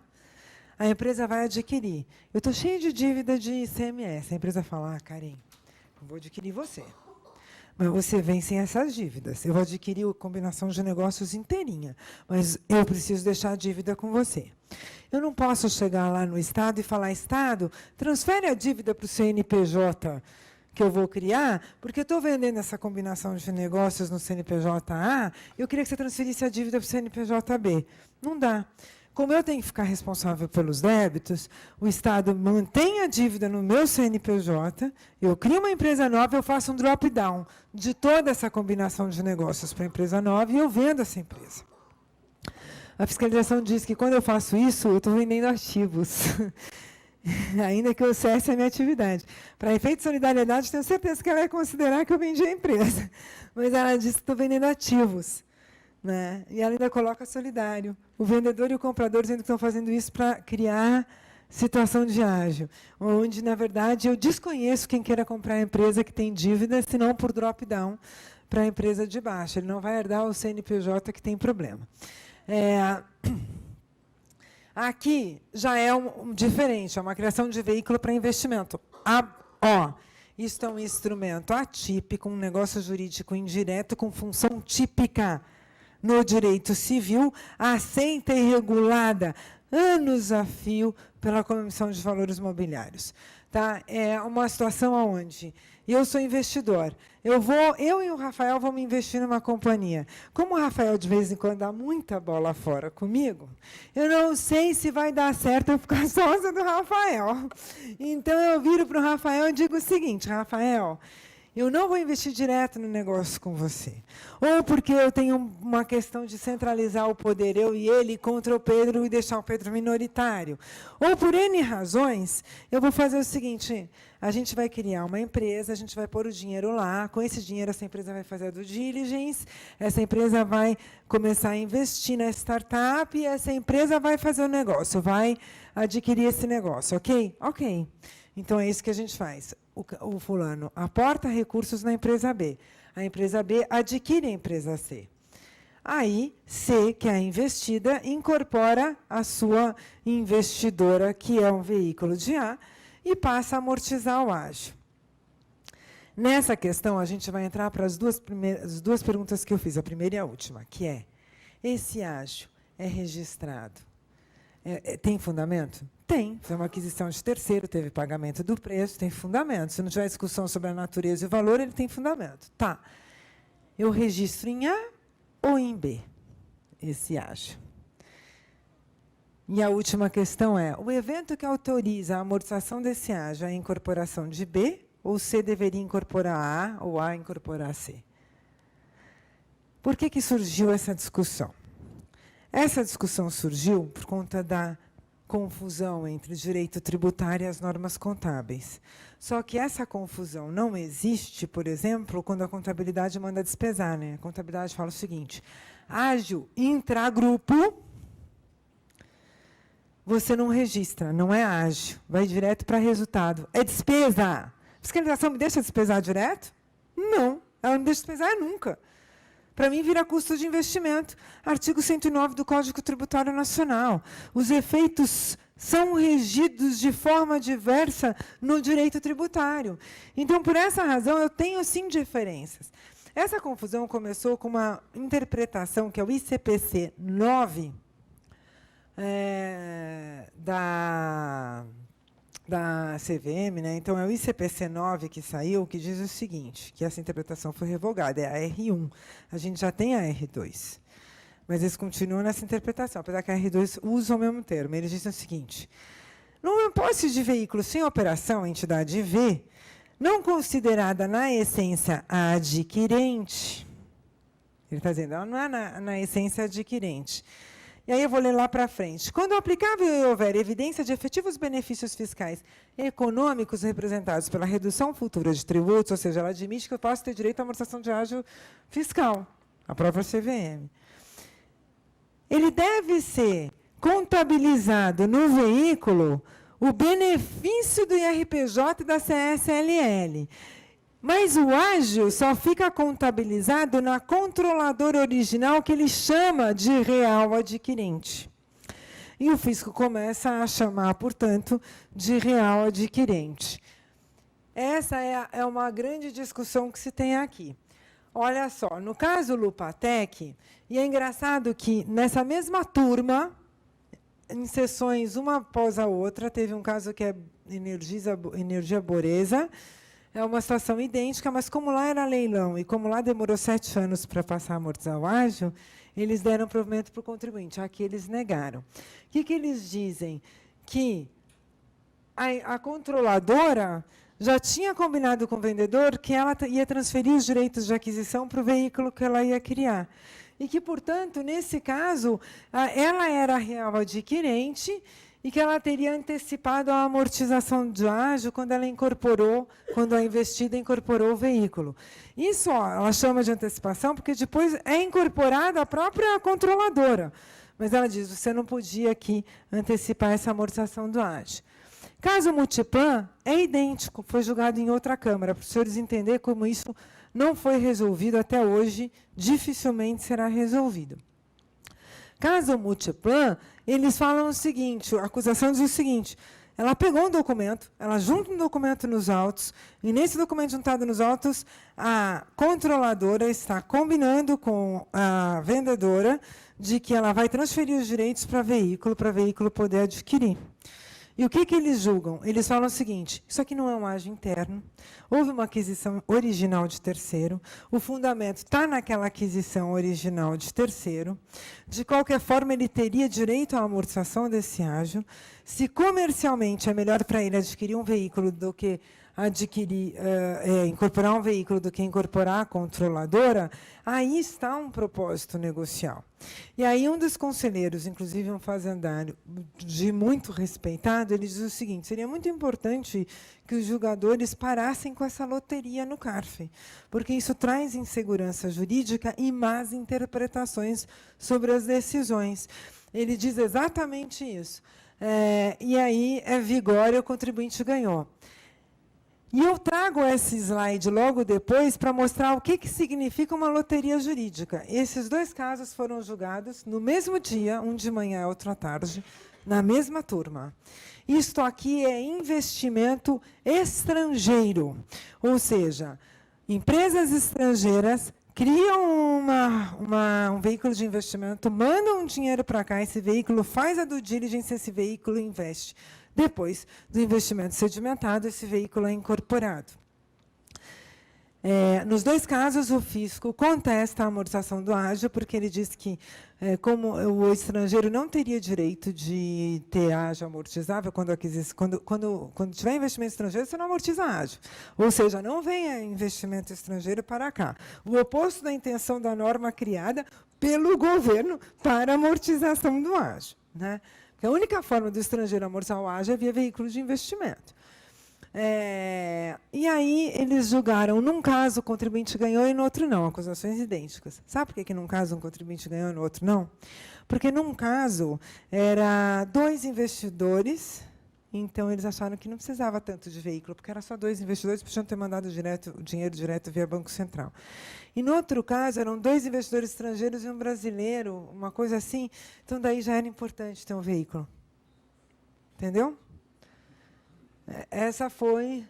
A empresa vai adquirir. Eu estou cheio de dívida de ICMS. A empresa fala, Karen, eu vou adquirir você. Mas você vem sem essas dívidas. Eu vou adquirir a combinação de negócios inteirinha, mas eu preciso deixar a dívida com você. Eu não posso chegar lá no Estado e falar, Estado, transfere a dívida para o CNPJ que eu vou criar, porque eu estou vendendo essa combinação de negócios no CNPJ A, eu queria que você transferisse a dívida para o CNPJ B. Não dá. Como eu tenho que ficar responsável pelos débitos, o Estado mantém a dívida no meu CNPJ, eu crio uma empresa nova, eu faço um drop-down de toda essa combinação de negócios para a empresa nova e eu vendo essa empresa. A fiscalização diz que, quando eu faço isso, eu estou vendendo ativos, ainda que eu cesse a minha atividade. Para efeito de solidariedade, tenho certeza que ela vai considerar que eu vendi a empresa, mas ela diz que estou vendendo ativos. Né? E ela ainda coloca solidário. O vendedor e o comprador dizendo que estão fazendo isso para criar situação de ágio, onde, na verdade, eu desconheço quem queira comprar a empresa que tem dívida, senão por drop-down para a empresa de baixo. Ele não vai herdar o CNPJ que tem problema. Aqui já é diferente, é uma criação de veículo para investimento. Isto é um instrumento atípico, um negócio jurídico indireto com função típica no direito civil, aceita e regulada anos a fio pela Comissão de Valores Mobiliários. Tá? É uma situação onde eu sou investidor. Eu e o Rafael vamos investir numa companhia. Como o Rafael, de vez em quando, dá muita bola fora comigo, eu não sei se vai dar certo eu ficar sócia do Rafael. Então, eu viro para o Rafael e digo o seguinte, Rafael, eu não vou investir direto no negócio com você. Ou porque eu tenho uma questão de centralizar o poder, eu e ele, contra o Pedro e deixar o Pedro minoritário. Ou, por N razões, eu vou fazer o seguinte, a gente vai criar uma empresa, a gente vai pôr o dinheiro lá, com esse dinheiro essa empresa vai fazer a due diligence, essa empresa vai começar a investir na startup e essa empresa vai fazer o negócio, vai adquirir esse negócio, ok? Ok. Então, é isso que a gente faz. O fulano aporta recursos na empresa B. A empresa B adquire a empresa C. Aí, C, que é a investida, incorpora a sua investidora, que é um veículo de A, e passa a amortizar o ágio. Nessa questão, a gente vai entrar para as duas perguntas que eu fiz, a primeira e a última, que é, esse ágio é registrado? Tem fundamento? Tem. Foi uma aquisição de terceiro, teve pagamento do preço, tem fundamento. Se não tiver discussão sobre a natureza e o valor, ele tem fundamento. Tá. Eu registro em A ou em B esse ágio? E a última questão é, o evento que autoriza a amortização desse ágio é a incorporação de B, ou C deveria incorporar A, ou A incorporar C? Por que surgiu essa discussão? Essa discussão surgiu por conta da confusão entre direito tributário e as normas contábeis. Só que essa confusão não existe, por exemplo, quando a contabilidade manda despesar. Né? A contabilidade fala o seguinte, ágio intragrupo, você não registra, não é ágio, vai direto para resultado. É despesa. A fiscalização me deixa despesar direto? Não, ela não me deixa despesar nunca. Para mim, vira custo de investimento. Artigo 109 do Código Tributário Nacional. Os efeitos são regidos de forma diversa no direito tributário. Então, por essa razão, eu tenho, sim, diferenças. Essa confusão começou com uma interpretação, que é o ICPC 9, da CVM, né? Então, é o ICPC 9 que saiu, que diz o seguinte, que essa interpretação foi revogada, é a R1. A gente já tem a R2, mas eles continuam nessa interpretação, apesar que a R2 usa o mesmo termo. Eles dizem o seguinte, numa posse de veículo sem operação, entidade V, não considerada na essência a adquirente, Ele está dizendo, ela não é na essência adquirente. E aí eu vou ler lá para frente. Quando aplicável e houver evidência de efetivos benefícios fiscais e econômicos representados pela redução futura de tributos, ou seja, ela admite que eu posso ter direito à amortização de ágio fiscal, a própria CVM. Ele deve ser contabilizado no veículo o benefício do IRPJ e da CSLL. Mas o ágio só fica contabilizado na controladora original, que ele chama de real adquirente. E o fisco começa a chamar, portanto, de real adquirente. Essa é uma grande discussão que se tem aqui. Olha só, no caso Lupatec, e é engraçado que, nessa mesma turma, em sessões uma após a outra, teve um caso que é Energia Boresa, é uma situação idêntica, mas como lá era leilão e como lá demorou 7 anos para passar a amortizar o ágio, eles deram provimento para o contribuinte. Aqui eles negaram. O que eles dizem? Que a controladora já tinha combinado com o vendedor que ela ia transferir os direitos de aquisição para o veículo que ela ia criar. E que, portanto, nesse caso, ela era real adquirente e que ela teria antecipado a amortização de ágio quando ela incorporou, quando a investida incorporou o veículo. Isso ela chama de antecipação, porque depois é incorporada a própria controladora. Mas ela diz, você não podia aqui antecipar essa amortização do ágio. Caso Multiplan, é idêntico, foi julgado em outra Câmara, para os senhores entenderem como isso não foi resolvido até hoje, dificilmente será resolvido. Caso Multiplan, eles falam o seguinte, a acusação diz o seguinte, ela pegou um documento, ela junta um documento nos autos, e nesse documento juntado nos autos, a controladora está combinando com a vendedora de que ela vai transferir os direitos para o veículo poder adquirir. E o que eles julgam? Eles falam o seguinte, isso aqui não é um ágio interno, houve uma aquisição original de terceiro, o fundamento está naquela aquisição original de terceiro, de qualquer forma ele teria direito à amortização desse ágio, se comercialmente é melhor para ele adquirir um veículo do que incorporar um veículo do que incorporar a controladora, aí está um propósito negocial. E aí um dos conselheiros, inclusive um fazendário de muito respeitado, ele diz o seguinte, seria muito importante que os julgadores parassem com essa loteria no CARF, porque isso traz insegurança jurídica e más interpretações sobre as decisões. Ele diz exatamente isso. E aí é vigor e o contribuinte ganhou. E eu trago esse slide logo depois para mostrar o que significa uma loteria jurídica. Esses 2 casos foram julgados no mesmo dia, um de manhã e outro à tarde, na mesma turma. Isto aqui é investimento estrangeiro, ou seja, empresas estrangeiras criam um veículo de investimento, mandam dinheiro para cá, esse veículo faz a due diligence, esse veículo investe. Depois do investimento sedimentado, esse veículo é incorporado. Nos 2 casos, o fisco contesta a amortização do ágio, porque ele diz que, como o estrangeiro não teria direito de ter ágio amortizável, quando tiver investimento estrangeiro, você não amortiza ágio. Ou seja, não venha investimento estrangeiro para cá. O oposto da intenção da norma criada pelo governo para amortização do ágio, né? Porque a única forma do estrangeiro amortizar o ágio é via veículo de investimento. E aí eles julgaram, num caso o contribuinte ganhou e no outro não, acusações idênticas. Sabe por que num caso um contribuinte ganhou e no outro não? Porque num caso era 2 investidores, então eles acharam que não precisava tanto de veículo, porque era só 2 investidores, podiam ter mandado o dinheiro direto via Banco Central. E no outro caso eram 2 investidores estrangeiros e um brasileiro, uma coisa assim, então daí já era importante ter um veículo. Entendeu? Essa foi...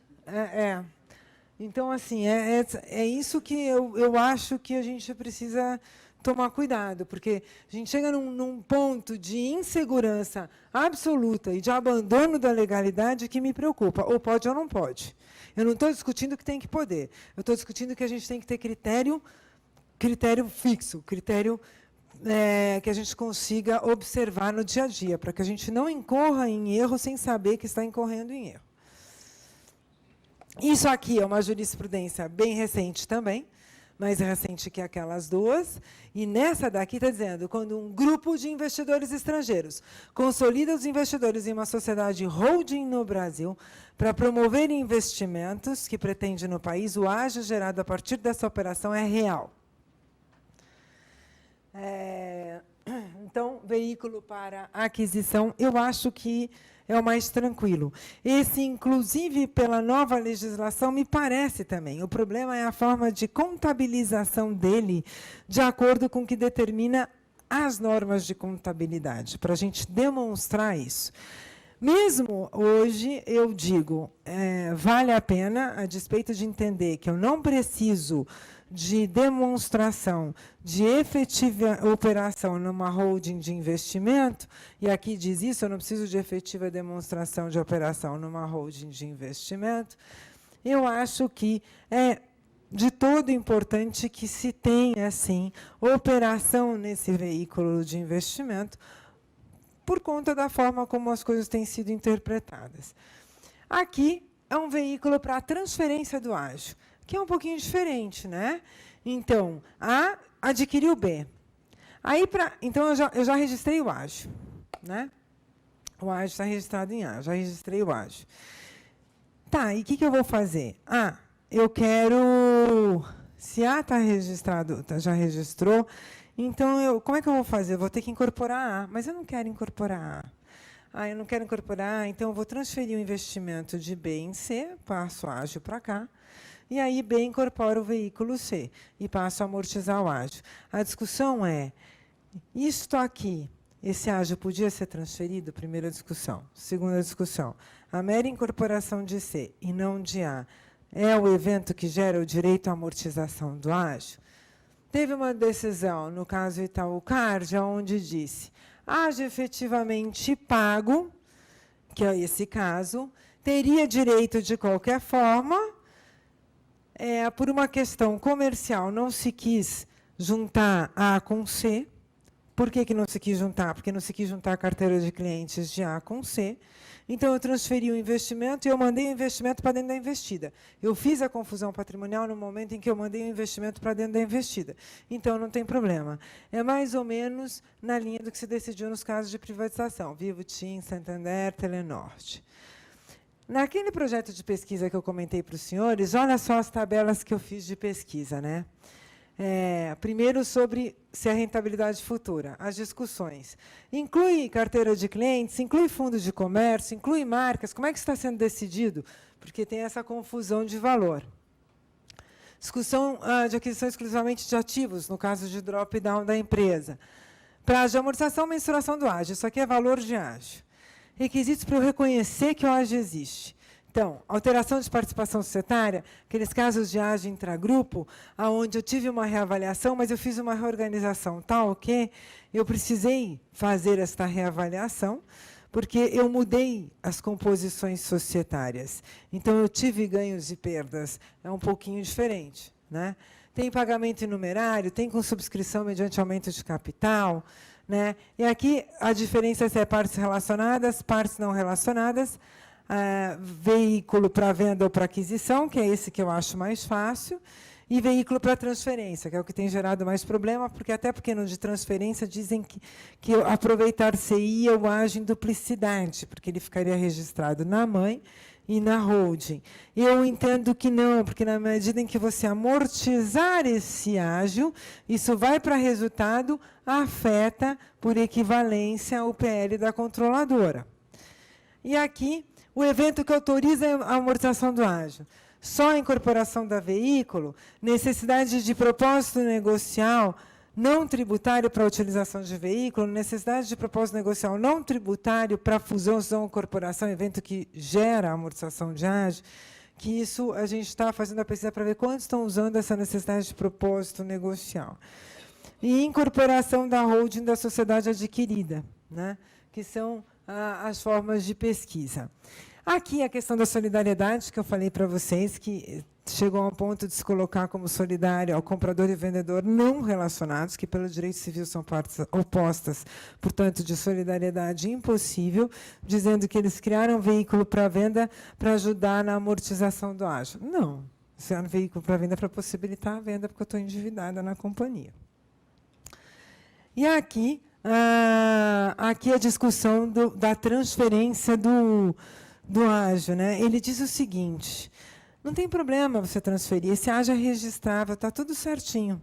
Então, assim, é isso que eu acho que a gente precisa tomar cuidado, porque a gente chega num ponto de insegurança absoluta e de abandono da legalidade que me preocupa. Ou pode ou não pode. Eu não estou discutindo que tem que poder. Eu estou discutindo que a gente tem que ter critério fixo, critério que a gente consiga observar no dia a dia, para que a gente não incorra em erro sem saber que está incorrendo em erro. Isso aqui é uma jurisprudência bem recente também, mais recente que aquelas duas, e nessa daqui está dizendo, quando um grupo de investidores estrangeiros consolida os investidores em uma sociedade holding no Brasil para promover investimentos que pretende no país, o ágio gerado a partir dessa operação é real. Então, veículo para aquisição, eu acho que é o mais tranquilo. Esse, inclusive, pela nova legislação, me parece também. O problema é a forma de contabilização dele, de acordo com o que determina as normas de contabilidade, para a gente demonstrar isso. Mesmo hoje, eu digo, vale a pena, a despeito de entender que eu não preciso de demonstração de efetiva operação numa holding de investimento, e aqui diz isso, eu não preciso de efetiva demonstração de operação numa holding de investimento, eu acho que é de todo importante que se tenha, assim, operação nesse veículo de investimento, por conta da forma como as coisas têm sido interpretadas. Aqui é um veículo para a transferência do ágio, que é um pouquinho diferente, né? Então, A adquiriu B. Aí, então, eu já registrei o ágio, né? O ágio está registrado em A, já registrei o ágio. Tá, e o que eu vou fazer? Eu quero... Se A está registrado, já registrou, então, como é que eu vou fazer? Eu vou ter que incorporar A, mas eu não quero incorporar A. Eu não quero incorporar A, então eu vou transferir o investimento de B em C, passo ágio para cá, e aí B incorpora o veículo C e passo a amortizar o ágio. A discussão é, isto aqui, esse ágio podia ser transferido? Primeira discussão. Segunda discussão, a mera incorporação de C e não de A é o evento que gera o direito à amortização do ágio? Teve uma decisão, no caso Itaú Card, onde disse, ágio efetivamente pago, que é esse caso, teria direito de qualquer forma, por uma questão comercial, não se quis juntar A com C. Por que não se quis juntar? Porque não se quis juntar a carteira de clientes de A com C. Então, eu transferi o investimento e eu mandei o investimento para dentro da investida. Eu fiz a confusão patrimonial no momento em que eu mandei o investimento para dentro da investida. Então, não tem problema. É mais ou menos na linha do que se decidiu nos casos de privatização. Vivo, TIM, Santander, Telenorte. Naquele projeto de pesquisa que eu comentei para os senhores, olha só as tabelas que eu fiz de pesquisa, né? Primeiro, sobre se a rentabilidade futura, as discussões. Inclui carteira de clientes, inclui fundo de comércio, inclui marcas. Como é que está sendo decidido? Porque tem essa confusão de valor. Discussão de aquisição exclusivamente de ativos, no caso de drop-down da empresa. Prazo de amortização, mensuração do ágio. Isso aqui é valor de ágio. Requisitos para eu reconhecer que o ágio existe. Então, alteração de participação societária, aqueles casos de ágio intragrupo, onde eu tive uma reavaliação, mas eu fiz uma reorganização tal que eu precisei fazer esta reavaliação, porque eu mudei as composições societárias. Então, eu tive ganhos e perdas. É um pouquinho diferente, né? Tem pagamento em numerário, tem com subscrição mediante aumento de capital, né? E aqui a diferença é partes relacionadas, partes não relacionadas, veículo para venda ou para aquisição, que é esse que eu acho mais fácil, e veículo para transferência, que é o que tem gerado mais problema, até porque no de transferência dizem que aproveitar-se-ia o ágio em duplicidade, porque ele ficaria registrado na mãe e na holding. Eu entendo que não, porque na medida em que você amortizar esse ágio, isso vai para resultado, afeta, por equivalência, o PL da controladora. E aqui, o evento que autoriza a amortização do ágio. Só a incorporação da veículo, necessidade de propósito negocial não tributário para a utilização de veículo, necessidade de propósito negocial não tributário para fusão, cisão ou incorporação, evento que gera a amortização de ágio, que isso a gente está fazendo a pesquisa para ver quantos estão usando essa necessidade de propósito negocial. E incorporação da holding da sociedade adquirida, né, que são as formas de pesquisa. Aqui a questão da solidariedade, que eu falei para vocês, que chegou ao ponto de se colocar como solidário ao comprador e vendedor não relacionados, que pelo direito civil são partes opostas, portanto, de solidariedade impossível, dizendo que eles criaram um veículo para venda para ajudar na amortização do ágio. Não, Acionar o veículo para venda para possibilitar a venda, porque eu estou endividada na companhia. E aqui, aqui a discussão da transferência do ágio. Né? Ele diz o seguinte, não tem problema você transferir, esse ágio é registrável, está tudo certinho.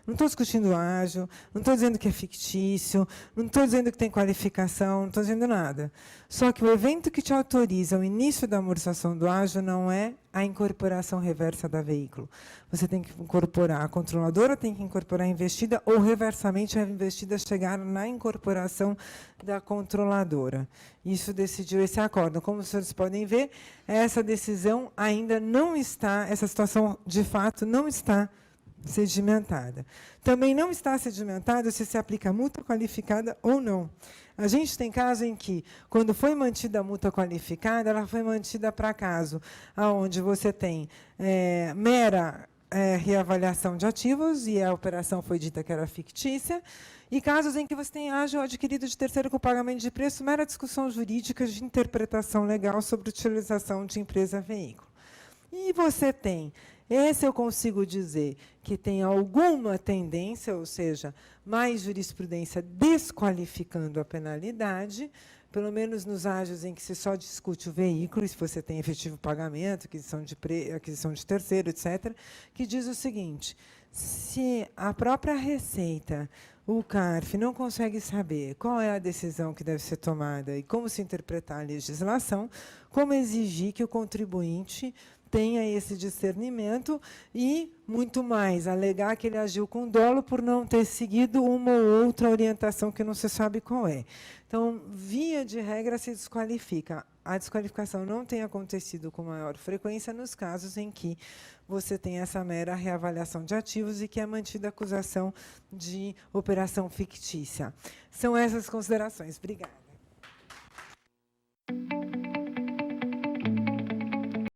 Não estou discutindo ágio, não estou dizendo que é fictício, não estou dizendo que tem qualificação, não estou dizendo nada. Só que o evento que te autoriza o início da amortização do ágio não é a incorporação reversa da veículo. Você tem que incorporar, a controladora tem que incorporar a investida ou, reversamente, a investida chegar na incorporação da controladora. Isso decidiu esse acórdão. Como os senhores podem ver, essa decisão ainda não está, essa situação, de fato, não está sedimentada. Também não está sedimentado se aplica multa qualificada ou não. A gente tem caso em que, quando foi mantida a multa qualificada, ela foi mantida para caso onde você tem mera reavaliação de ativos, e a operação foi dita que era fictícia, e casos em que você tem ágio adquirido de terceiro com pagamento de preço, mera discussão jurídica de interpretação legal sobre utilização de empresa-veículo. E você tem, esse eu consigo dizer que tem alguma tendência, ou seja, mais jurisprudência desqualificando a penalidade, pelo menos nos ágios em que se só discute o veículo, se você tem efetivo pagamento, aquisição de terceiro, etc., que diz o seguinte, se a própria Receita, o CARF, não consegue saber qual é a decisão que deve ser tomada e como se interpretar a legislação, como exigir que o contribuinte tenha esse discernimento e, muito mais, alegar que ele agiu com dolo por não ter seguido uma ou outra orientação que não se sabe qual é. Então, via de regra, se desqualifica. A desqualificação não tem acontecido com maior frequência nos casos em que você tem essa mera reavaliação de ativos e que é mantida a acusação de operação fictícia. São essas considerações. Obrigada.